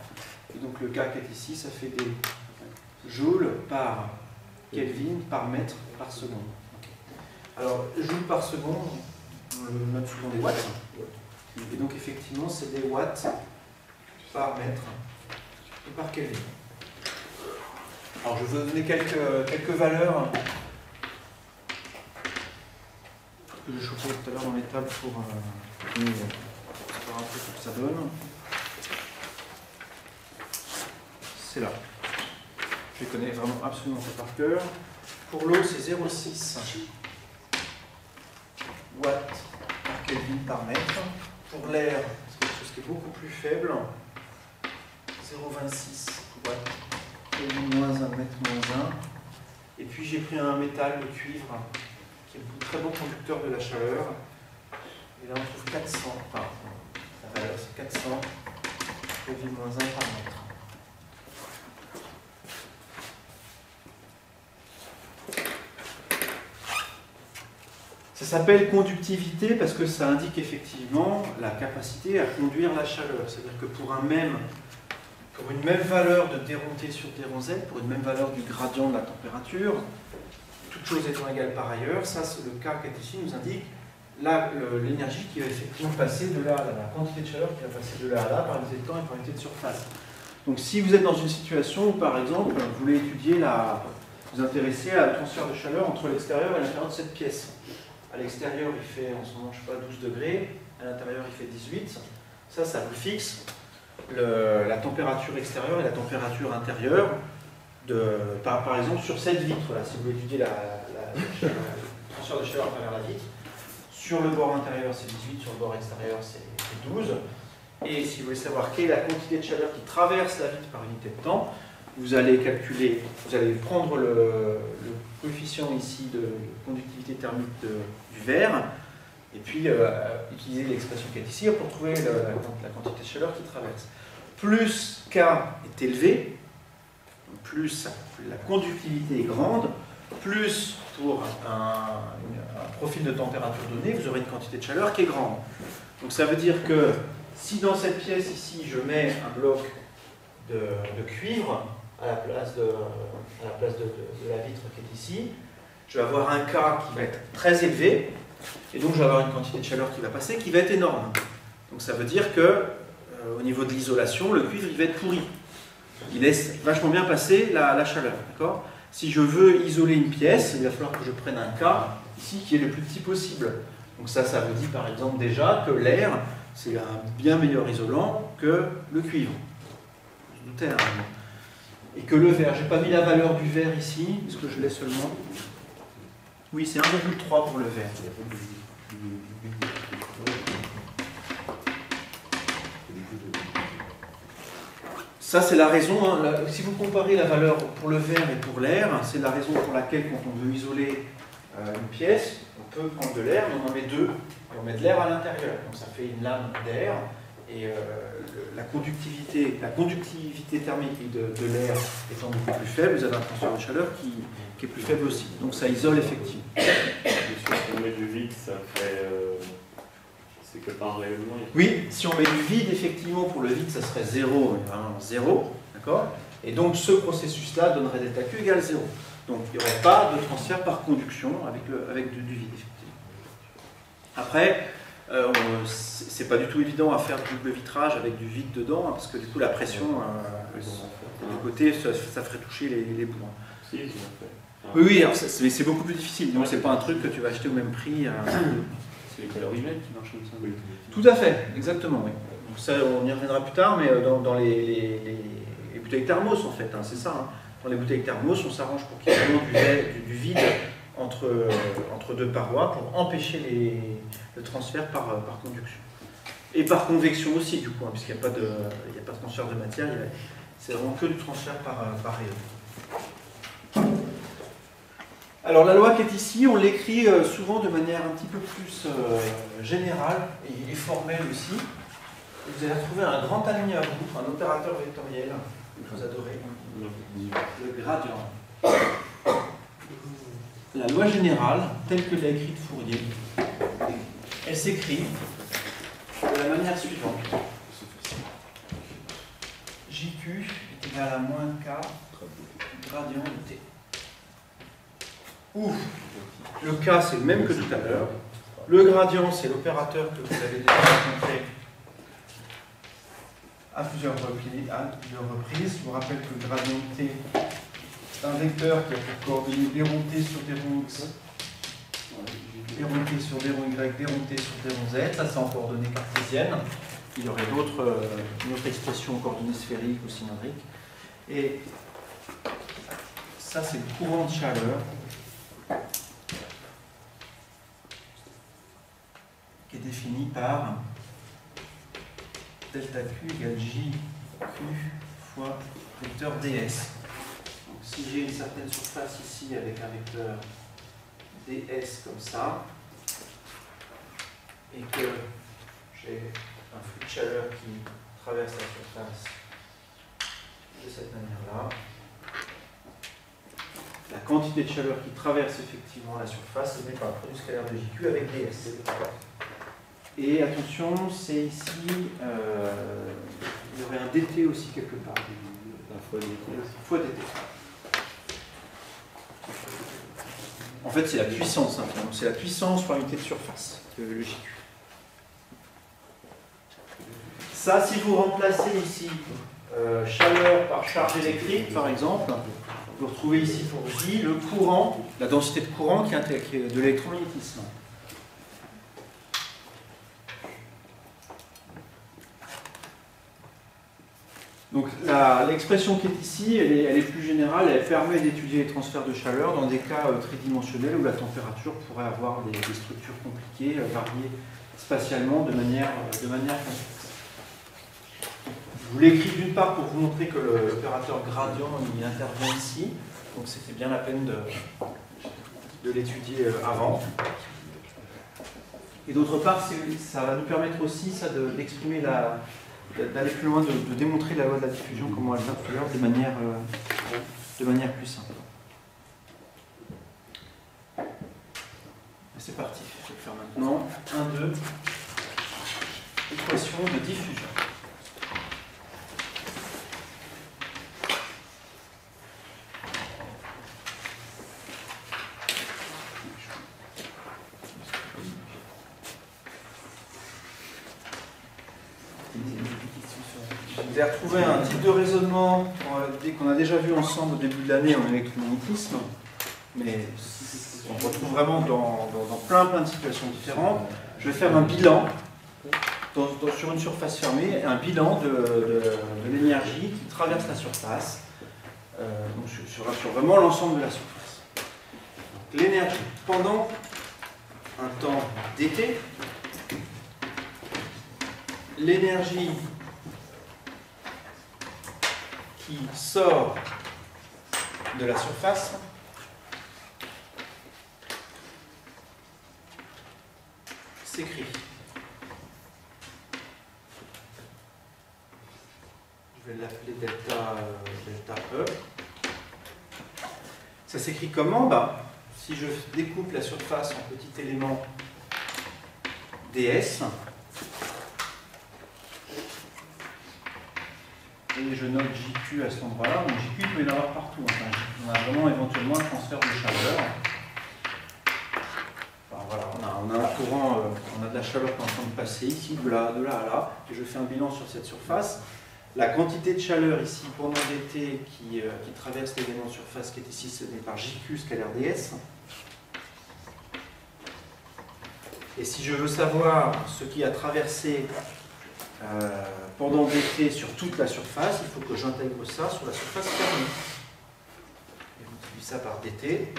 Et donc le cas qui est ici, ça fait des joules par Kelvin par mètre par seconde. Ok. Alors, joules par seconde, on le note souvent des watts. Et donc effectivement, c'est des watts par mètre et par Kelvin. Alors je vais vous donner quelques valeurs que j'ai chopées tout à l'heure dans les tables pour voir un peu ce que ça donne. C'est là. Je les connais vraiment absolument pas par cœur. Pour l'eau, c'est 0,6 watts par Kelvin par mètre. Pour l'air, c'est quelque chose qui est beaucoup plus faible. 0,26 watts. Kelvin moins 1, mètre moins 1. Et puis j'ai pris un métal, le cuivre, qui est un très bon conducteur de la chaleur. Et là on trouve 400, enfin la valeur c'est 400 Kelvin moins 1 par mètre. Ça s'appelle conductivité parce que ça indique effectivement la capacité à conduire la chaleur. C'est-à-dire que pour une même valeur de d rond t sur d rond z, pour une même valeur du gradient de la température, toutes choses étant égales par ailleurs, ça c'est le cas qui est ici, nous indique l'énergie qui va effectivement passer de là à là, la quantité de chaleur qui va passer de là à là par unité de temps et par unité de surface. Donc si vous êtes dans une situation où par exemple vous voulez étudier vous intéresser à le transfert de chaleur entre l'extérieur et l'intérieur de cette pièce. À l'extérieur il fait en ce moment je sais pas 12 degrés, à l'intérieur il fait 18, ça vous fixe la température extérieure et la température intérieure par exemple sur cette vitre là, si vous voulez étudier le transfert de chaleur à travers la vitre, sur le bord intérieur c'est 18, sur le bord extérieur c'est 12, et si vous voulez savoir quelle est la quantité de chaleur qui traverse la vitre par unité de temps, vous allez calculer, vous allez prendre le coefficient ici de conductivité thermique du verre, et puis utiliser l'expression qui est ici pour trouver la quantité de chaleur qui traverse. Plus K est élevé, plus la conductivité est grande, plus pour un profil de température donné, vous aurez une quantité de chaleur qui est grande. Donc ça veut dire que Si dans cette pièce ici, je mets un bloc de cuivre à la place de la vitre qui est ici, je vais avoir un K qui va être très élevé, et donc je vais avoir une quantité de chaleur qui va passer qui va être énorme. Donc ça veut dire que au niveau de l'isolation, le cuivre il va être pourri. Il laisse vachement bien passer la chaleur. D'accord ? Si je veux isoler une pièce, il va falloir que je prenne un K ici qui est le plus petit possible. Donc ça vous dit par exemple déjà que l'air, c'est un bien meilleur isolant que le cuivre. Je doutais, hein. Et que le verre, j'ai pas mis la valeur du verre ici, parce que je l'ai seulement. Oui, c'est 1,3 pour le verre. Ça, c'est la raison, hein, si vous comparez la valeur pour le verre et pour l'air, c'est la raison pour laquelle, quand on veut isoler une pièce, on peut prendre de l'air, mais on en met deux, et on met de l'air à l'intérieur. Donc ça fait une lame d'air, et la conductivité thermique de l'air étant beaucoup plus faible, vous avez un transfert de chaleur qui est plus faible aussi. Donc ça isole effectivement. Si on met du vide, ça fait... c'est que par rayonnement. Oui, si on met du vide, effectivement, pour le vide, ça serait 0, vraiment 0, d'accord ? Et donc ce processus-là donnerait delta Q égale 0. Donc il n'y aurait pas de transfert par conduction avec du vide, effectivement. Après, c'est pas du tout évident à faire du double vitrage avec du vide dedans, hein, parce que du coup la pression du côté, ça ferait toucher les bouts. Si, ils ont fait. Oui, mais c'est beaucoup plus difficile, donc c'est pas un truc que tu vas acheter au même prix. C'est les calorimètres qui marchent comme ça. Oui. Tout à fait, exactement, oui. Donc ça, on y reviendra plus tard, mais dans les bouteilles thermos, en fait, hein, c'est ça. Hein. Dans les bouteilles thermos, on s'arrange pour qu'il y ait vraiment du vide entre deux parois pour empêcher le transfert par conduction. Et par convection aussi, du coup, hein, puisqu'il n'y a pas de transfert de matière, c'est vraiment que du transfert par rayon. Alors la loi qui est ici, on l'écrit souvent de manière un petit peu plus générale et formelle aussi. Vous allez retrouver un grand ami à vous, un opérateur vectoriel que vous adorez, le gradient. La loi générale, telle que l'a écrite Fourier, elle s'écrit de la manière suivante. JQ est égal à moins K gradient de T. Où le K c'est le même que tout à l'heure. Le gradient c'est l'opérateur que vous avez déjà rencontré à plusieurs reprises. Je vous rappelle que le gradient de T c'est un vecteur qui a pour coordonnées des ronds T sur des ronds X, des ronds T sur des ronds Y, des ronds T sur des ronds Z. Ça c'est en coordonnées cartésiennes. Il y aurait une autre expression en coordonnées sphériques ou cylindriques. Et ça c'est le courant de chaleur qui est défini par delta Q égale JQ fois vecteur ds. Donc, si j'ai une certaine surface ici avec un vecteur ds comme ça, et que j'ai un flux de chaleur qui traverse la surface de cette manière-là, la quantité de chaleur qui traverse effectivement la surface est donnée par le produit scalaire de JQ avec ds. Et attention, c'est ici, il y aurait un dt aussi quelque part. Fois dt. En fait, c'est la puissance, hein, c'est la puissance par unité de surface, le JQ. Ça, si vous remplacez ici chaleur par charge électrique, par exemple, vous retrouvez ici pour J le courant, la densité de courant qui est de l'électromagnétisme. Donc l'expression qui est ici, elle est plus générale, elle permet d'étudier les transferts de chaleur dans des cas tridimensionnels où la température pourrait avoir des structures compliquées, variées spatialement de manière complexe. Je vous l'ai écrit d'une part pour vous montrer que l'opérateur gradient il intervient ici, donc c'était bien la peine de l'étudier avant. Et d'autre part, ça va nous permettre aussi d'exprimer d'aller plus loin, de démontrer la loi de la diffusion, comment elle influence de manière plus simple. C'est parti, je vais le faire maintenant. 1, 2. équation de diffusion. Vous avez retrouvé un type de raisonnement qu'on a déjà vu ensemble au début de l'année en électromagnétisme, mais on retrouve vraiment dans plein de situations différentes. Je vais faire un bilan sur une surface fermée, un bilan de l'énergie qui traverse la surface, donc sur vraiment l'ensemble de la surface. L'énergie pendant un temps d'été, l'énergie qui sort de la surface s'écrit. Je vais l'appeler delta E. Ça s'écrit comment? Si je découpe la surface en petits éléments ds, et je note JQ à cet endroit-là. Donc JQ, il peut y en avoir partout. Enfin, on a vraiment éventuellement un transfert de chaleur. Enfin, voilà, on a un courant, on a de la chaleur qui est en train de passer ici, de là à là, et je fais un bilan sur cette surface. La quantité de chaleur ici pendant l'été qui traverse l'élément de surface qui est ici, c'est donné par JQ scalaire ds. Et si je veux savoir ce qui a traversé pendant l'été sur toute la surface, il faut que j'intègre ça sur la surface fermée. Et je multiplie ça par dt.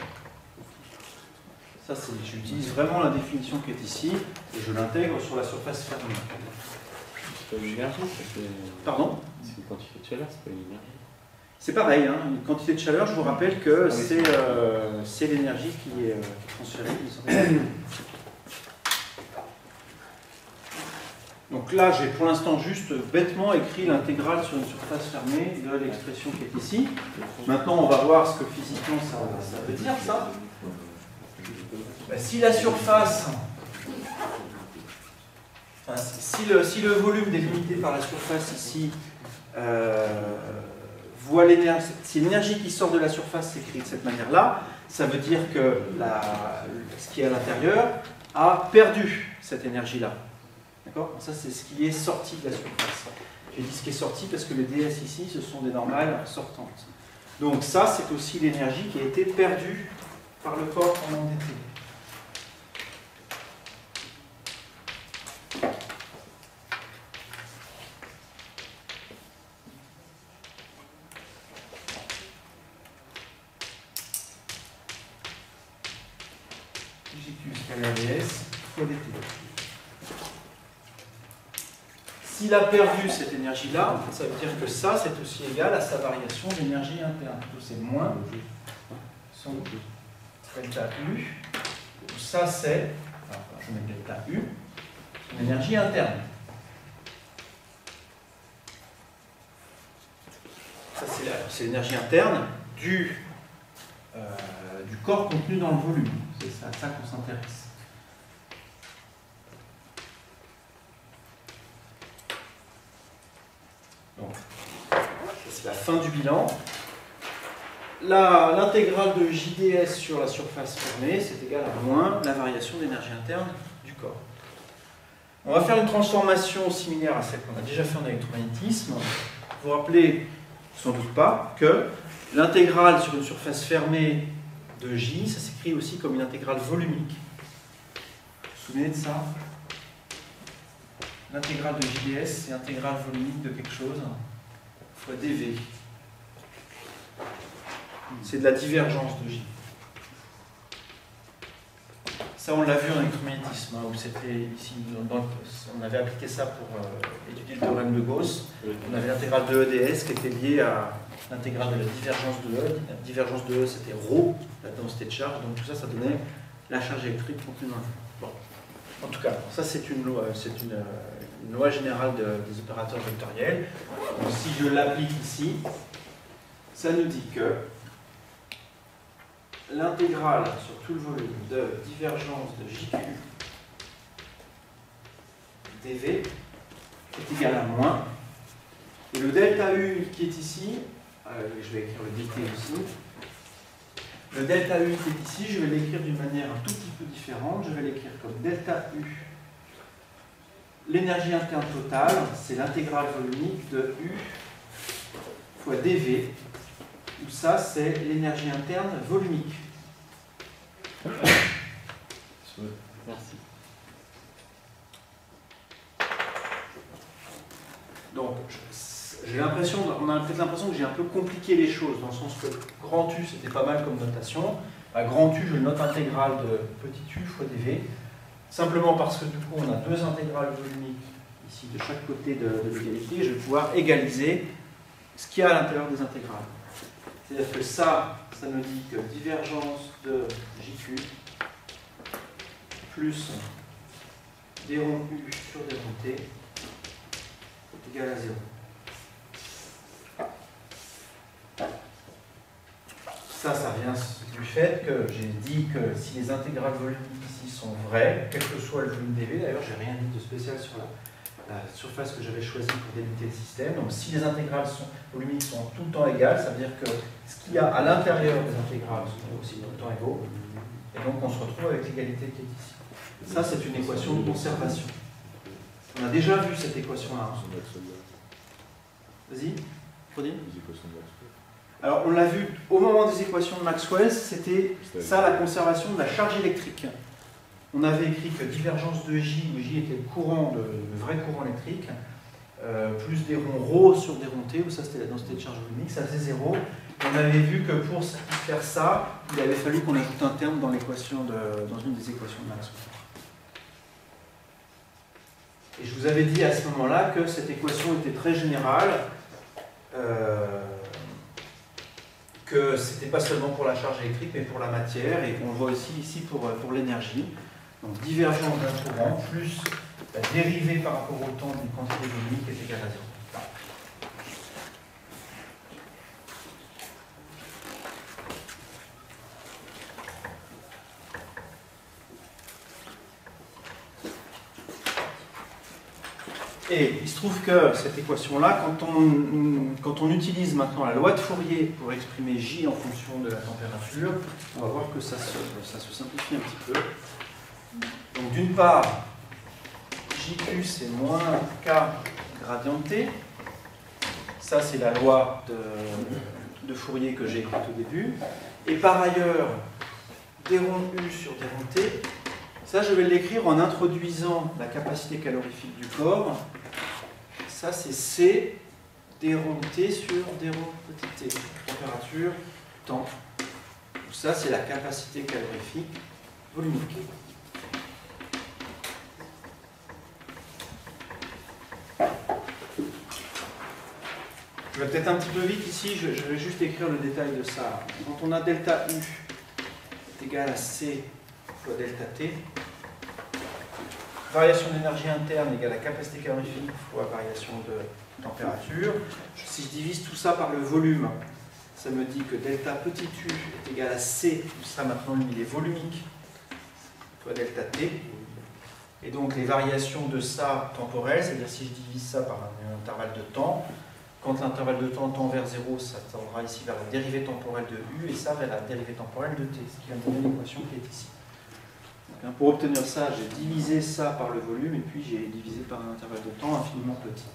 Ça, j'utilise vraiment la définition qui est ici, et je l'intègre sur la surface fermée. C'est pas une énergie, Pardon? c'est une quantité de chaleur, c'est pas une énergie. C'est pareil, hein, une quantité de chaleur, je vous rappelle que c'est l'énergie qui est transférée. Donc là, j'ai pour l'instant juste bêtement écrit l'intégrale sur une surface fermée de l'expression qui est ici. Maintenant, on va voir ce que physiquement ça veut dire, ça. Si la surface, si le volume délimité par la surface ici voit l'énergie, si l'énergie qui sort de la surface s'écrit de cette manière-là, ça veut dire que ce qui est à l'intérieur a perdu cette énergie-là. D'accord? Ça, c'est ce qui est sorti de la surface. J'ai dit ce qui est sorti parce que les ds ici, ce sont des normales sortantes. Donc ça, c'est aussi l'énergie qui a été perdue par le corps pendant l'été. JQ scalaire ds fois dt. S'il a perdu cette énergie-là, ça veut dire que ça, c'est aussi égal à sa variation d'énergie interne. C'est moins son delta U. Ça, c'est, je mets delta U, son énergie interne. Ça, c'est l'énergie interne du corps contenu dans le volume. C'est à ça qu'on s'intéresse. Donc, c'est la fin du bilan. L'intégrale de JDS sur la surface fermée, c'est égal à moins la variation d'énergie interne du corps. On va faire une transformation similaire à celle qu'on a déjà fait en électromagnétisme. Vous vous rappelez sans doute pas que l'intégrale sur une surface fermée de J, ça s'écrit aussi comme une intégrale volumique. Vous vous souvenez de ça? L'intégrale de JDS, c'est l'intégrale volumique de quelque chose fois dV. C'est de la divergence de J. Ça, on l'a vu en électromagnétisme, où c'était ici, on avait appliqué ça pour étudier le théorème de Gauss. On avait l'intégrale de EDS qui était liée à l'intégrale de la divergence de E. La divergence de E, c'était ρ, la densité de charge, donc tout ça, ça donnait la charge électrique contenue dans le volume. Bon. En tout cas, ça, c'est une loi générale des opérateurs vectoriels. Donc, si je l'applique ici, ça nous dit que l'intégrale sur tout le volume de divergence de JQ dV est égal à moins. Et le delta U qui est ici, je vais écrire le dt aussi. Le delta U qui est ici, je vais l'écrire d'une manière un tout petit peu différente. Je vais l'écrire comme delta U. L'énergie interne totale, c'est l'intégrale volumique de U fois dV, où ça, c'est l'énergie interne volumique. Merci. Donc, j'ai l'impression, on a peut-être l'impression que j'ai un peu compliqué les choses, dans le sens que grand U, c'était pas mal comme notation. À grand U, je le note intégrale de petit u fois dV, simplement parce que du coup, on a deux intégrales volumiques ici de chaque côté de l'égalité, et je vais pouvoir égaliser ce qu'il y a à l'intérieur des intégrales. C'est-à-dire que ça me dit que divergence de JQ plus d rond U sur d rond T est égal à 0. Ça vient du fait que j'ai dit que si les intégrales volumiques ici sont vraies, quel que soit le volume dV, d'ailleurs j'ai rien dit de spécial sur la surface que j'avais choisie pour délimiter le système, donc si les intégrales volumiques sont tout le temps égales, ça veut dire que ce qu'il y a à l'intérieur des intégrales sont aussi tout le temps égaux, et donc on se retrouve avec l'égalité qui est ici. Ça c'est une équation de conservation. On a déjà vu cette équation-là. Vas-y, Claudine. Alors, on l'a vu au moment des équations de Maxwell, c'était ça la conservation de la charge électrique. On avait écrit que divergence de J, où J était le courant, le vrai courant électrique, plus des ronds ρ sur des ronds T, où ça c'était la densité de charge volumique, ça faisait 0. On avait vu que pour satisfaire ça, il avait fallu qu'on ajoute un terme dans l'équation dans une des équations de Maxwell. Et je vous avais dit à ce moment-là que cette équation était très générale. Que ce n'était pas seulement pour la charge électrique, mais pour la matière, et qu'on voit aussi ici pour l'énergie. Donc divergence d'un courant plus la dérivée par rapport au temps d'une quantité volumique est égale à 0. Et il se trouve que cette équation-là, quand on utilise maintenant la loi de Fourier pour exprimer J en fonction de la température, on va voir que ça se simplifie un petit peu. Donc d'une part, JQ c'est moins K gradient T. Ça c'est la loi de Fourier que j'ai écrite au début. Et par ailleurs, d rond U sur d rond T, ça je vais l'écrire en introduisant la capacité calorifique du corps. Ça, c'est C, d rond T sur d rond petit t. Température, temps. Ça, c'est la capacité calorifique volumique. Je vais peut-être un petit peu vite ici, je vais juste écrire le détail de ça. Quand on a delta U est égal à C fois delta T, variation d'énergie interne égale à capacité calorifique fois variation de température. Si je divise tout ça par le volume, ça me dit que delta petit u est égal à C, ça maintenant il est volumique, fois delta T. Et donc les variations de ça temporelles, c'est-à-dire si je divise ça par un intervalle de temps, quand l'intervalle de temps tend vers 0, ça tendra ici vers la dérivée temporelle de U et ça vers la dérivée temporelle de T, ce qui va me donner l'équation qui est ici. Donc, pour obtenir ça, j'ai divisé ça par le volume et puis j'ai divisé par un intervalle de temps infiniment petit.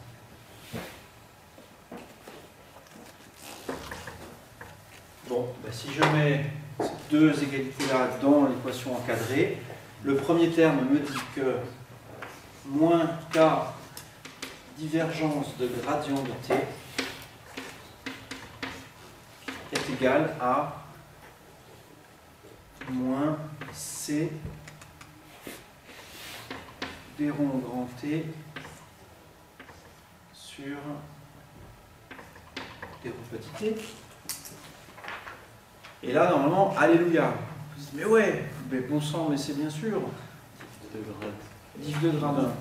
Bon, ben si je mets ces deux égalités-là dans l'équation encadrée, le premier terme me dit que moins K divergence de gradient de T est égal à moins C d rond grand T sur d rond petit t. Et là, normalement, alléluia. Vous dites, mais ouais, mais bon sang, mais c'est bien sûr. Div de grade 1.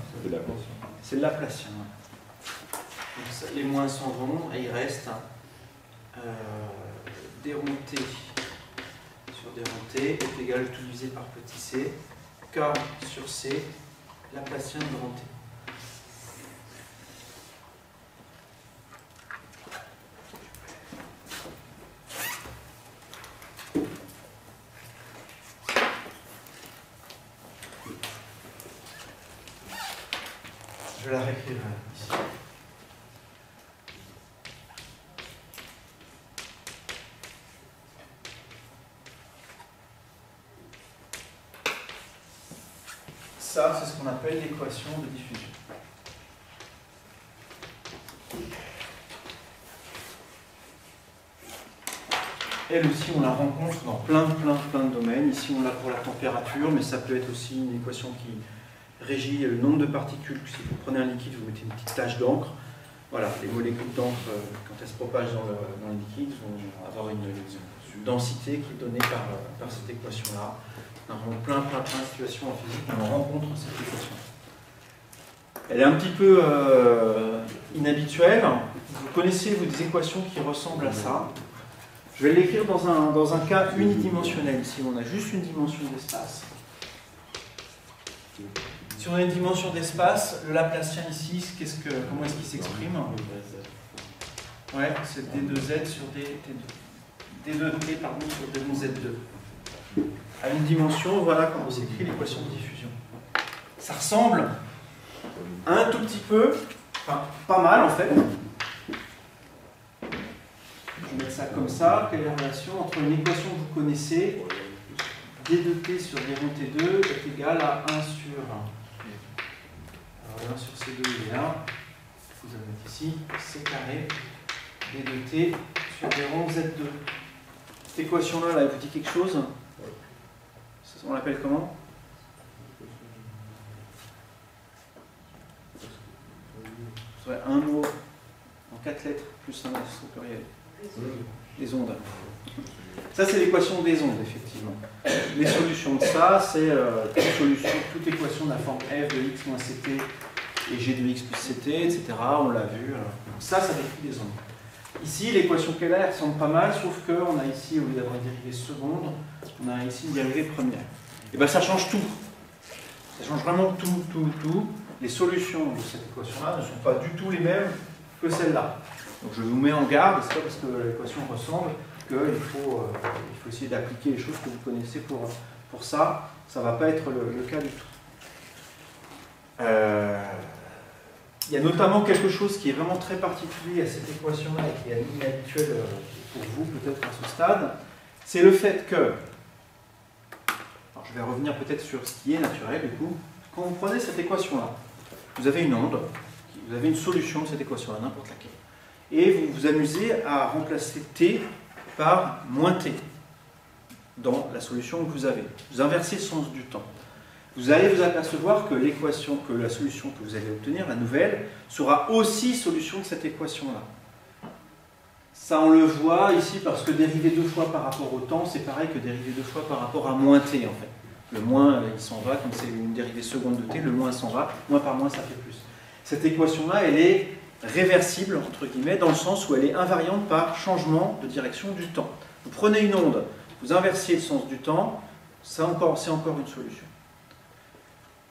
C'est le Laplacien. Donc, ça, les moins s'en vont et il reste d rond T sur d rond T est égal tout divisé par petit c, K sur C, Laplacien de grand T. écrire ici. Ça, c'est ce qu'on appelle l'équation de diffusion. Elle aussi, on la rencontre dans plein de domaines. Ici, on l'a pour la température, mais ça peut être aussi une équation qui régit le nombre de particules. Si vous prenez un liquide, vous mettez une petite tache d'encre. Voilà, les molécules d'encre, quand elles se propagent dans le liquide, vont avoir une densité qui est donnée par cette équation-là. On a plein de situations en physique où on rencontre cette équation. Elle est un petit peu inhabituelle. Vous connaissez des équations qui ressemblent à ça. Je vais l'écrire dans un cas unidimensionnel. Ici, on a juste une dimension d'espace. Si on a une dimension d'espace, le Laplacien ici, comment est-ce qu'il s'exprime? Ouais, c'est D2Z sur D2T pardon, sur D2Z2. À une dimension, voilà comment s'écrit l'équation de diffusion. Ça ressemble un tout petit peu, enfin pas mal en fait. Je vais mettre ça comme ça. Quelle est la relation entre une équation que vous connaissez, D2T sur D1T2 est égal à 1 sur 1 sur C2 il est 1. Vous allez mettre ici C carré D2T sur D1 Z2. Cette équation-là, elle vous dit quelque chose? On l'appelle comment? Ce serait un mot en 4 lettres plus un S au pluriel. Les ondes. Ça, c'est l'équation des ondes, effectivement. Les solutions de ça, c'est toute équation de la forme f de x moins ct et g de x plus ct, etc. On l'a vu. Ça décrit les ondes. Ici, l'équation qu'elle a, elle ressemble pas mal, sauf qu'on a ici, au lieu d'avoir une dérivée seconde, on a ici une dérivée première. Et bien, ça change tout. Ça change vraiment tout. Les solutions de cette équation-là ne sont pas du tout les mêmes que celle-là. Donc, je vous mets en garde, c'est pas parce que l'équation ressemble qu'il faut essayer d'appliquer les choses que vous connaissez pour ça. Ça ne va pas être le cas du tout. Il y a notamment quelque chose qui est vraiment très particulier à cette équation-là et qui est inhabituel pour vous, peut-être à ce stade, c'est le fait que, alors je vais revenir peut-être sur ce qui est naturel du coup, quand vous prenez cette équation-là, vous avez une onde, vous avez une solution de cette équation-là, n'importe laquelle, et vous vous amusez à remplacer t par moins t dans la solution que vous avez. Vous inversez le sens du temps. Vous allez vous apercevoir que la solution que vous allez obtenir, la nouvelle, sera aussi solution de cette équation-là. Ça, on le voit ici parce que dériver 2 fois par rapport au temps, c'est pareil que dériver 2 fois par rapport à moins t, en fait. Le moins, il s'en va, comme c'est une dérivée seconde de t, le moins s'en va, moins par moins, ça fait plus. Cette équation-là, elle est réversible, entre guillemets, dans le sens où elle est invariante par changement de direction du temps. Vous prenez une onde, vous inversiez le sens du temps, c'est encore une solution.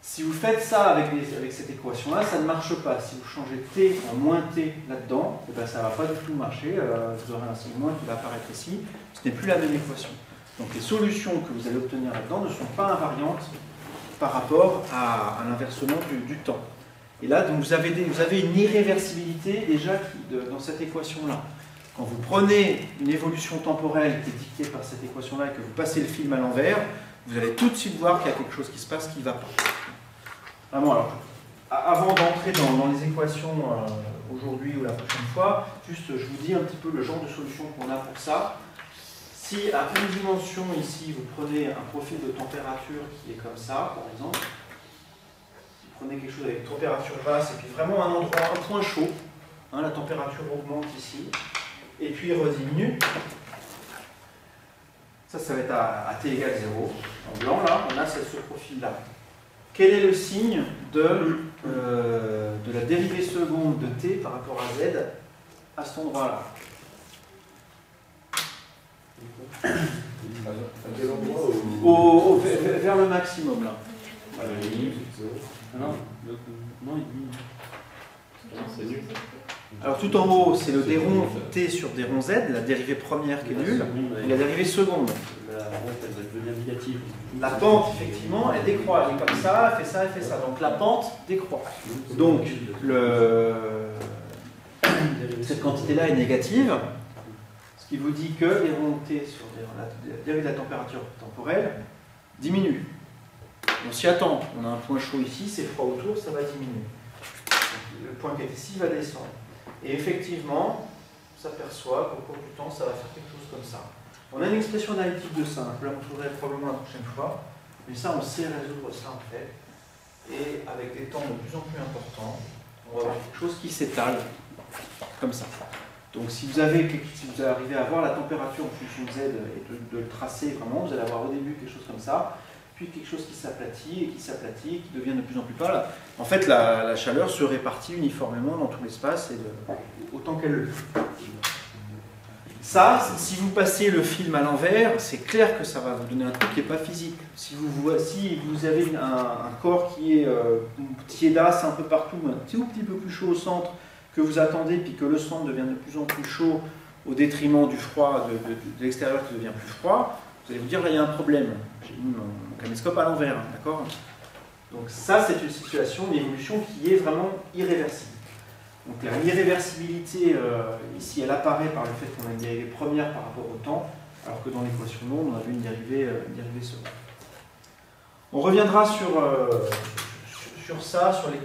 Si vous faites ça avec cette équation-là, ça ne marche pas. Si vous changez t en moins t là-dedans, eh ben, ça ne va pas du tout marcher. Vous aurez un signe moins qui va apparaître ici. Ce n'est plus la même équation. Donc les solutions que vous allez obtenir là-dedans ne sont pas invariantes par rapport à l'inversement du temps. Et là, donc, vous avez une irréversibilité déjà dans cette équation-là. Quand vous prenez une évolution temporelle qui est dictée par cette équation-là et que vous passez le film à l'envers, vous allez tout de suite voir qu'il y a quelque chose qui se passe qui ne va pas. Vraiment, alors, avant d'entrer dans les équations aujourd'hui ou la prochaine fois, juste je vous dis un petit peu le genre de solution qu'on a pour ça. Si à une dimension ici, vous prenez un profil de température qui est comme ça, par exemple, vous prenez quelque chose avec une température basse et puis vraiment un point chaud, hein, la température augmente ici, et puis rediminue. Ça va être à t égale 0. En blanc, là, on a ce profil-là. Quel est le signe de la dérivée seconde de t par rapport à z à cet endroit-là? À quel endroit Vers le maximum, là. Ah non, non, il dit. C'est nul. Alors tout en haut, c'est le d rond t sur d rond z, la dérivée première qui est nulle, et la dérivée seconde. La rente, elle va devenir négative. La pente, effectivement, elle décroît. Elle est comme ça, elle fait ça, elle fait ça. Donc la pente décroît. Donc cette quantité-là est négative, ce qui vous dit que les rond t sur la dérivée de la température temporelle diminue. On s'y attend. On a un point chaud ici, c'est froid autour, ça va diminuer. Le point qui est ici va descendre. Et effectivement, on s'aperçoit qu'au cours du temps, ça va faire quelque chose comme ça. On a une expression analytique de ça, je la montrerai probablement la prochaine fois, mais ça, on sait résoudre ça en fait. Et avec des temps de plus en plus importants, on va avoir quelque chose qui s'étale comme ça. Donc si vous arrivez à voir la température en fonction de Z et de le tracer vraiment, vous allez avoir au début quelque chose comme ça, puis quelque chose qui s'aplatit et qui s'aplatit, qui devient de plus en plus pâle. En fait, la chaleur se répartit uniformément dans tout l'espace et autant qu'elle le fait. Ça, si vous passez le film à l'envers, c'est clair que ça va vous donner un truc qui n'est pas physique. Si vous avez un corps qui est tiédasse un peu partout, un tout petit peu plus chaud au centre que vous attendez, puis que le centre devient de plus en plus chaud au détriment du froid de l'extérieur qui devient plus froid, vous allez vous dire là il y a un problème. J'ai mis mon caméscope à l'envers, d'accord? Donc ça c'est une situation, une évolution qui est vraiment irréversible. Donc la irréversibilité ici elle apparaît par le fait qu'on a une dérivée première par rapport au temps, alors que dans l'équation d'onde on a vu une dérivée seconde. On reviendra sur ça, sur la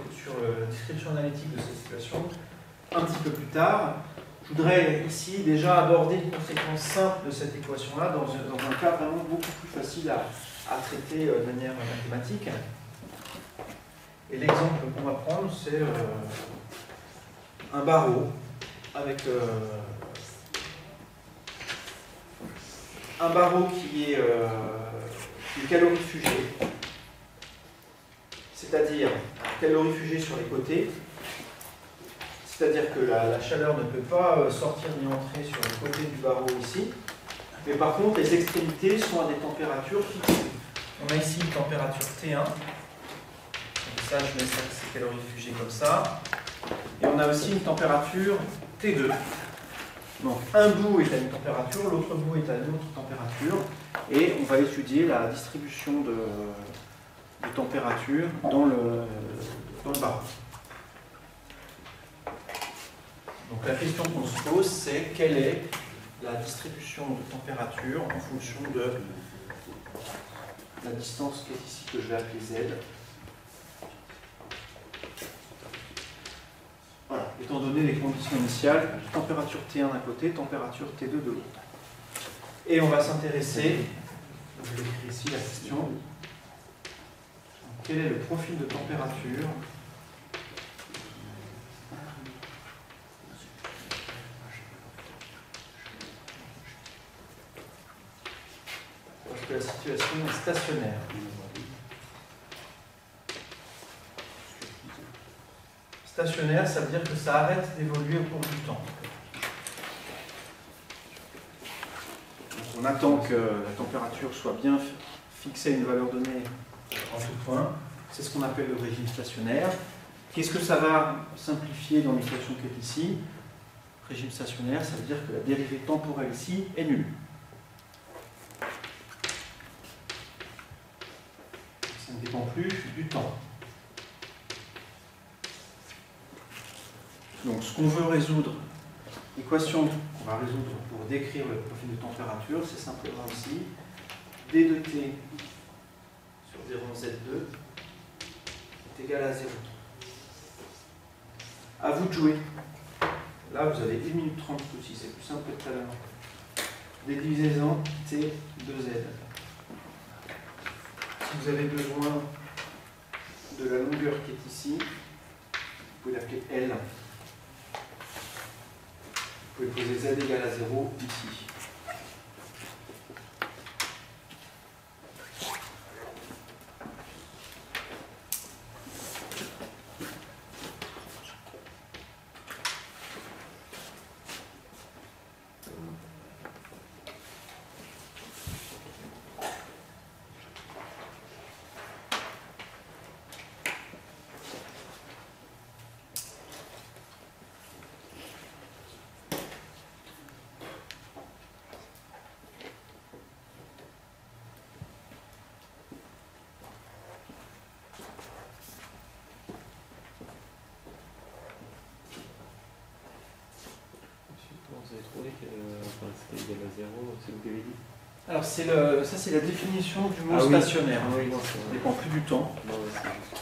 description analytique de cette situation un petit peu plus tard. Je voudrais ici déjà aborder une conséquence simple de cette équation-là dans un cas vraiment beaucoup plus facile à traiter de manière mathématique. Et l'exemple qu'on va prendre, c'est un barreau avec un barreau qui est calorifugé, c'est-à-dire calorifugé sur les côtés. C'est-à-dire que la chaleur ne peut pas sortir ni entrer sur le côté du barreau ici. Mais par contre, les extrémités sont à des températures fixées. On a ici une température T1. Donc ça, je mets ces calorifugés comme ça. Et on a aussi une température T2. Donc un bout est à une température, l'autre bout est à une autre température. Et on va étudier la distribution de température dans le barreau. Donc la question qu'on se pose, c'est quelle est la distribution de température en fonction de la distance qui est ici, que je vais appeler Z. Voilà, étant donné les conditions initiales, température T1 d'un côté, température T2 de l'autre. Et on va s'intéresser, je vais écrire ici la question, donc, quel est le profil de température lorsque la situation est stationnaire. Stationnaire, ça veut dire que ça arrête d'évoluer au cours du temps. Donc on attend que la température soit bien fixée à une valeur donnée en tout point. C'est ce qu'on appelle le régime stationnaire. Qu'est-ce que ça va simplifier dans l'équation qui est ici? Régime stationnaire, ça veut dire que la dérivée temporelle ici est nulle. Ça ne dépend plus du temps. Donc ce qu'on veut résoudre, l'équation qu'on va résoudre pour décrire le profil de température, c'est simplement ici d de t sur d rond z2 est égal à 0. À vous de jouer. Là vous avez 1 minute 30 aussi, c'est plus simple que tout à l'heure. Dédivisez-en t de z. Si vous avez besoin de la longueur qui est ici, vous pouvez l'appeler L. Vous pouvez poser z égale à 0 ici. trouvé que c'était égal à 0, c'est vous qui avez dit? Alors ça c'est la définition du mot Ah oui. stationnaire. Ah oui, non, Ça c'est dépend plus du temps. non, ouais, c'est juste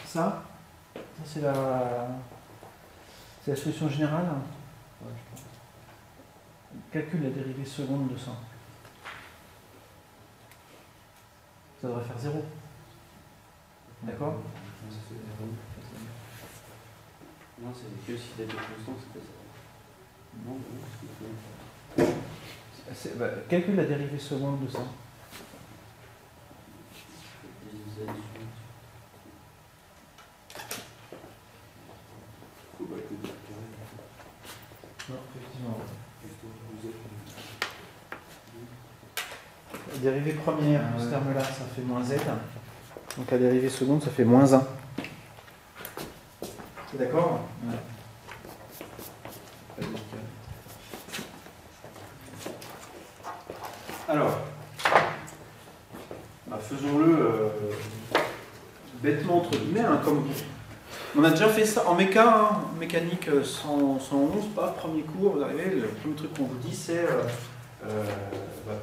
ça. Ça c'est la solution générale. Ouais, je pense. Calcule la dérivée seconde de ça. Ça devrait faire 0. D'accord? Non, c'est que si t'as des constants, c'est pas ça. Non, Calcule la dérivée seconde de ça. Non, effectivement. La dérivée première, ce terme-là, ça fait moins z. Donc la dérivée seconde, ça fait moins 1. C'est d'accord? Ouais. Alors, faisons-le bêtement entre guillemets, hein, comme on a déjà fait ça en méca, hein, mécanique 111, pas premier cours, vous arrivez, le premier truc qu'on vous dit c'est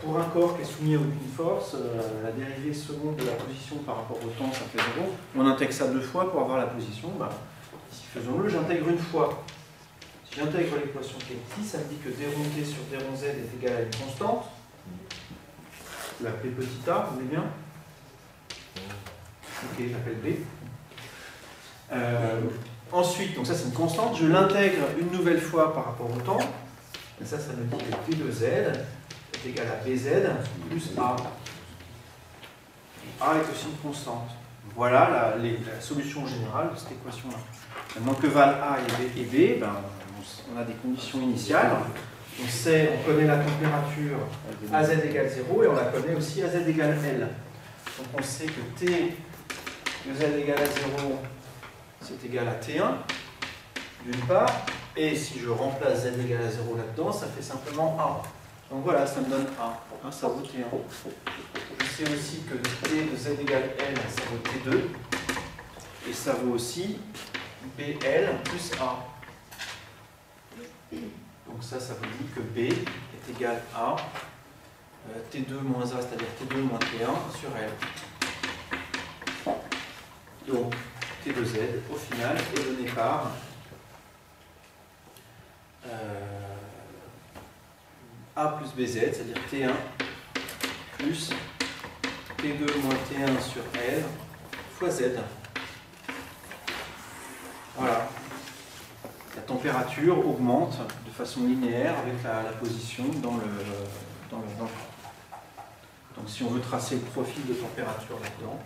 pour un corps qui est soumis à aucune force, la dérivée seconde de la position par rapport au temps, ça fait 0. On intègre ça 2 fois pour avoir la position. Ici, faisons-le, j'intègre une fois. Si j'intègre l'équation qui est ici, ça me dit que d rond t sur d rond z est égal à une constante. Je vais l'appeler petit a, vous voulez bien? Ok, j'appelle b. Ensuite, donc ça c'est une constante, je l'intègre une nouvelle fois par rapport au temps. Et ça me dit que t de z est égal à bz plus a. A est aussi une constante. Voilà la solution générale de cette équation-là. Maintenant que valent a et b, on a des conditions initiales. On connaît la température AZ égale 0 et on la connaît aussi AZ égale L. Donc on sait que T de Z égale à 0, c'est égal à T1, d'une part, et si je remplace Z égale à 0 là-dedans, ça fait simplement A. Donc voilà, ça me donne A. Ça vaut T1. Je sais aussi que T de Z égale L, ça vaut T2, et ça vaut aussi BL plus A. Donc ça vous dit que B est égal à T2 moins A, c'est-à-dire T2 moins T1 sur L. Donc T de Z, au final, est donné par A plus BZ, c'est-à-dire T1 plus T2 moins T1 sur L fois Z. Voilà. La température augmente de façon linéaire avec la position dans le champ. Donc si on veut tracer le profil de température là-dedans,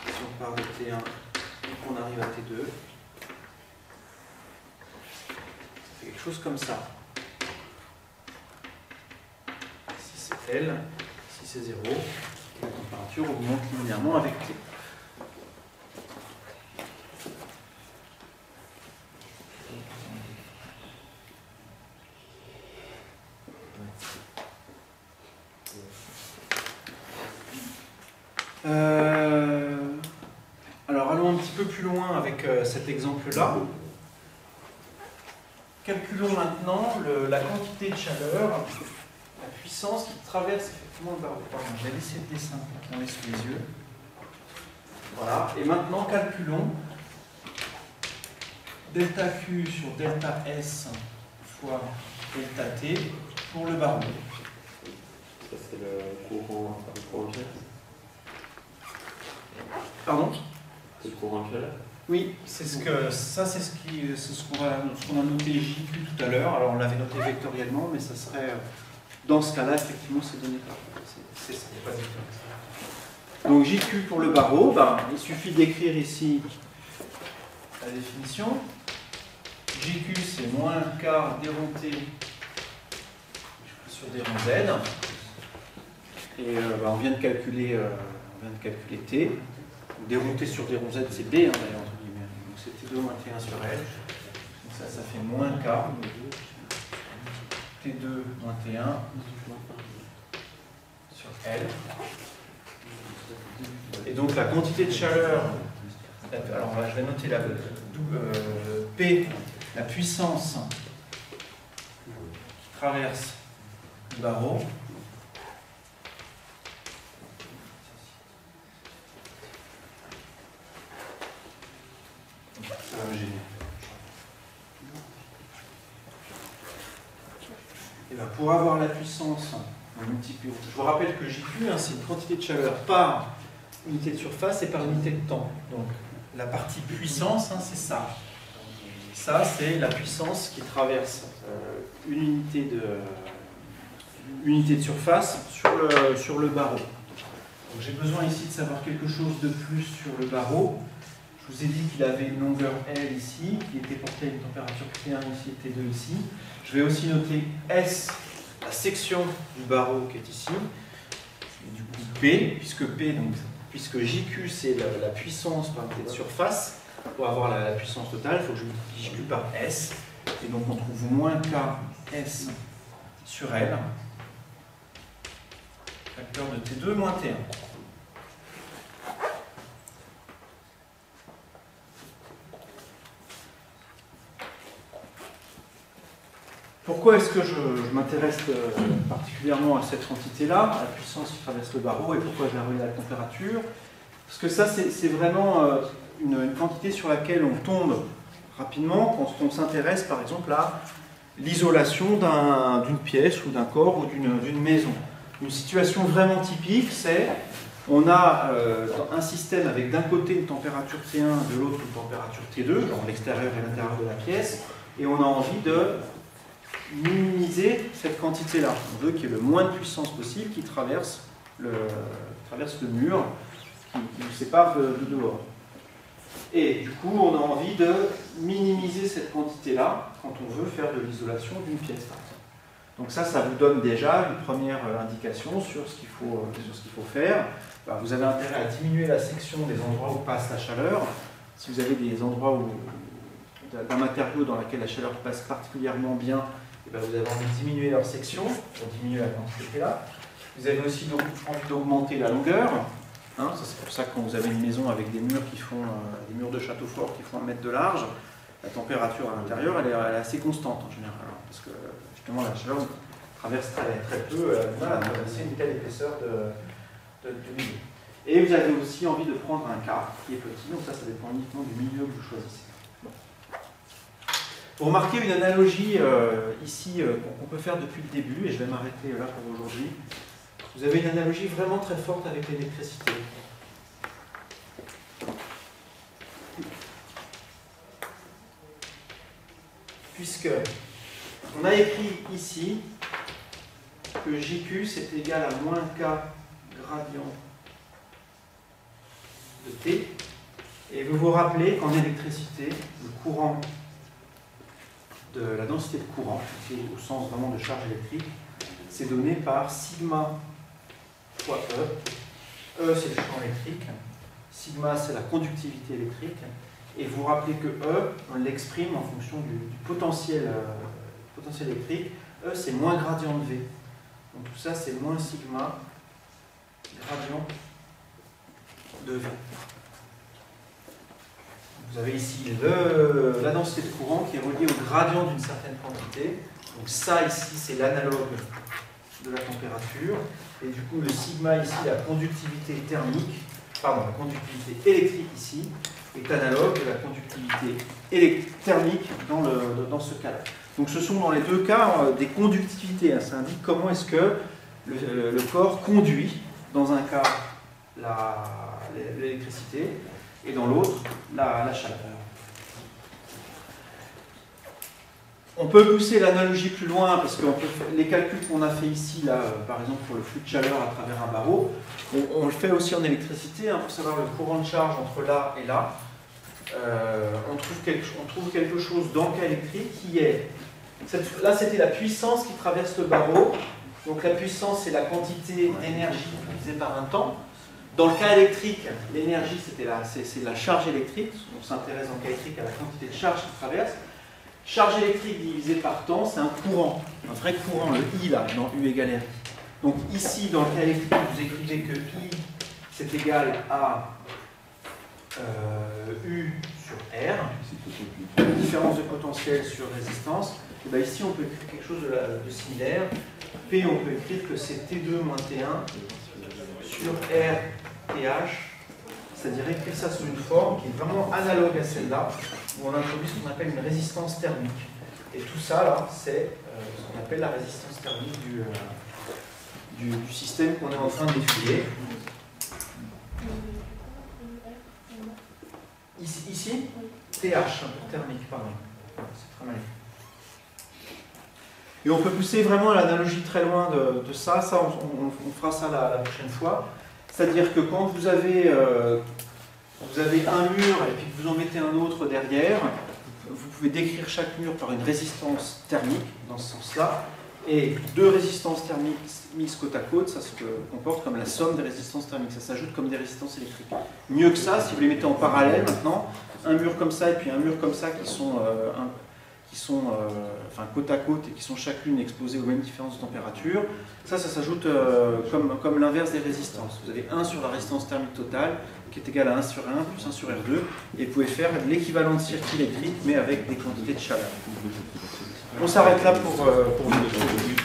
si on part de T1 et qu'on arrive à T2, ça fait quelque chose comme ça. Si c'est L, si c'est 0, la température augmente linéairement avec T. Alors allons un petit peu plus loin avec cet exemple-là. Calculons maintenant la quantité de chaleur, la puissance qui traverse effectivement le barreau. Pardon, j'ai laissé le dessin qu'on est sous les yeux. Voilà, et maintenant calculons delta Q sur delta S fois delta T pour le barreau. Ça c'est le courant chaleur. Pardon? C'est le courant de chaleur. Oui, c'est ce qu'on a noté JQ tout à l'heure. Alors on l'avait noté vectoriellement, mais ça serait dans ce cas-là effectivement c'est donné par. C'est ça, il n'y a pas de vecteur. Donc JQ pour le barreau, il suffit d'écrire ici la définition. JQ c'est moins un quart d rond t sur des ronds Z. Et on vient de calculer T. Des ronds T sur des ronds Z, c'est B, hein, d'ailleurs, entre guillemets. Donc c'est T2 moins T1 sur L. Donc ça fait moins K. T2 moins T1 sur L. Et donc la quantité de chaleur, alors là, je vais noter la P, la puissance qui traverse le barreau. Ça va me gêner. Et bien, pour avoir la puissance, on multiplie. Je vous rappelle que JQ, c'est une quantité de chaleur par unité de surface et par unité de temps. Donc la partie puissance, c'est ça. Ça, c'est la puissance qui traverse une unité de surface sur le barreau. Donc j'ai besoin ici de savoir quelque chose de plus sur le barreau. Je vous ai dit qu'il avait une longueur L ici, qui était portée à une température T1 ici et T2 ici. Je vais aussi noter S, la section du barreau qui est ici. Et du coup P, puisque JQ c'est la puissance par unité de surface, pour avoir la puissance totale, il faut que je multiplie JQ par S. Et donc on trouve moins KS sur L, facteur de T2 moins T1. Pourquoi est-ce que je m'intéresse particulièrement à cette quantité-là, à la puissance qui traverse le barreau, et pourquoi je la relie à la température? Parce que ça, c'est vraiment une quantité sur laquelle on tombe rapidement quand on s'intéresse, par exemple, à l'isolation d'une pièce ou d'un corps ou d'une maison. Une situation vraiment typique, c'est on a un système avec d'un côté une température T1, de l'autre une température T2, genre l'extérieur et l'intérieur de la pièce, et on a envie de minimiser cette quantité-là. On veut qu'il y ait le moins de puissance possible qui traverse le mur, qui nous sépare de dehors. Et du coup, on a envie de minimiser cette quantité-là quand on veut faire de l'isolation d'une pièce, par exemple. Donc ça vous donne déjà une première indication sur ce qu'il faut faire. Vous avez intérêt à diminuer la section des endroits où passe la chaleur. Si vous avez des endroits d'un matériau dans lequel la chaleur passe particulièrement bien, vous avez envie de diminuer leur section pour diminuer la quantité là. Vous avez aussi envie d'augmenter la longueur. Ça, c'est pour ça que quand vous avez une maison avec des murs des murs de château fort qui font 1 mètre de large, la température à l'intérieur elle est assez constante en général. Parce que justement la chaleur traverse très peu, elle a traversé une telle épaisseur de milieu. Et vous avez aussi envie de prendre un quart qui est petit, donc ça dépend uniquement du milieu que vous choisissez. Pour remarquer une analogie ici qu'on peut faire depuis le début, et je vais m'arrêter là pour aujourd'hui, vous avez une analogie vraiment très forte avec l'électricité. Puisque on a écrit ici que JQ c'est égal à moins K gradient de T, et vous vous rappelez qu'en électricité, le courant de la densité de courant, au sens vraiment de charge électrique, c'est donné par sigma fois E. E, c'est le champ électrique. Sigma, c'est la conductivité électrique. Et vous vous rappelez que E, on l'exprime en fonction du potentiel électrique. E, c'est moins gradient de V. Donc tout ça, c'est moins sigma gradient de V. Vous avez ici la densité de courant qui est reliée au gradient d'une certaine quantité. Donc ça ici c'est l'analogue de la température. Et du coup le sigma ici, la conductivité électrique ici, est analogue de la conductivité thermique dans ce cas-là. Donc ce sont dans les deux cas des conductivités. Ça indique comment est-ce que le corps conduit, dans un cas l'électricité, et dans l'autre, la chaleur. On peut pousser l'analogie plus loin, parce que les calculs qu'on a fait ici, là, par exemple pour le flux de chaleur à travers un barreau, on le fait aussi en électricité, pour savoir le courant de charge entre là et là. On trouve quelque chose dans le cas électrique qui est... Là, c'était la puissance qui traverse le barreau Donc la puissance, c'est la quantité d'énergie divisée par un temps. Dans le cas électrique, l'énergie, c'est la charge électrique. On s'intéresse dans le cas électrique à la quantité de charge qui traverse. Charge électrique divisée par temps, c'est un courant, un vrai courant, le I là, dans U égale R. Donc ici, dans le cas électrique, vous écrivez que I, c'est égal à U sur R, différence de potentiel sur résistance. Et bien ici, on peut écrire quelque chose de similaire. P, on peut écrire que c'est T2 moins T1 sur R TH, c'est-à-dire écrire ça sous une forme qui est vraiment analogue à celle-là, où on introduit ce qu'on appelle une résistance thermique. Et tout ça, là, c'est ce qu'on appelle la résistance thermique du système qu'on est en train d'étudier. Ici, TH, pour thermique, pardon. C'est très mal écrit. Et on peut pousser vraiment à l'analogie très loin de ça. Ça, on fera ça la prochaine fois. C'est-à-dire que quand vous avez un mur et puis que vous en mettez un autre derrière, vous pouvez décrire chaque mur par une résistance thermique, dans ce sens-là. Et deux résistances thermiques mises côte à côte, ça se comporte comme la somme des résistances thermiques. Ça s'ajoute comme des résistances électriques. Mieux que ça, si vous les mettez en parallèle maintenant, un mur comme ça et puis un mur comme ça qui sont côte à côte et qui sont chacune exposées aux mêmes différences de température, ça s'ajoute comme l'inverse des résistances. Vous avez 1 sur la résistance thermique totale, qui est égale à 1 sur 1 plus 1 sur R2, et vous pouvez faire l'équivalent de circuit électrique, mais avec des quantités de chaleur. On s'arrête là pour le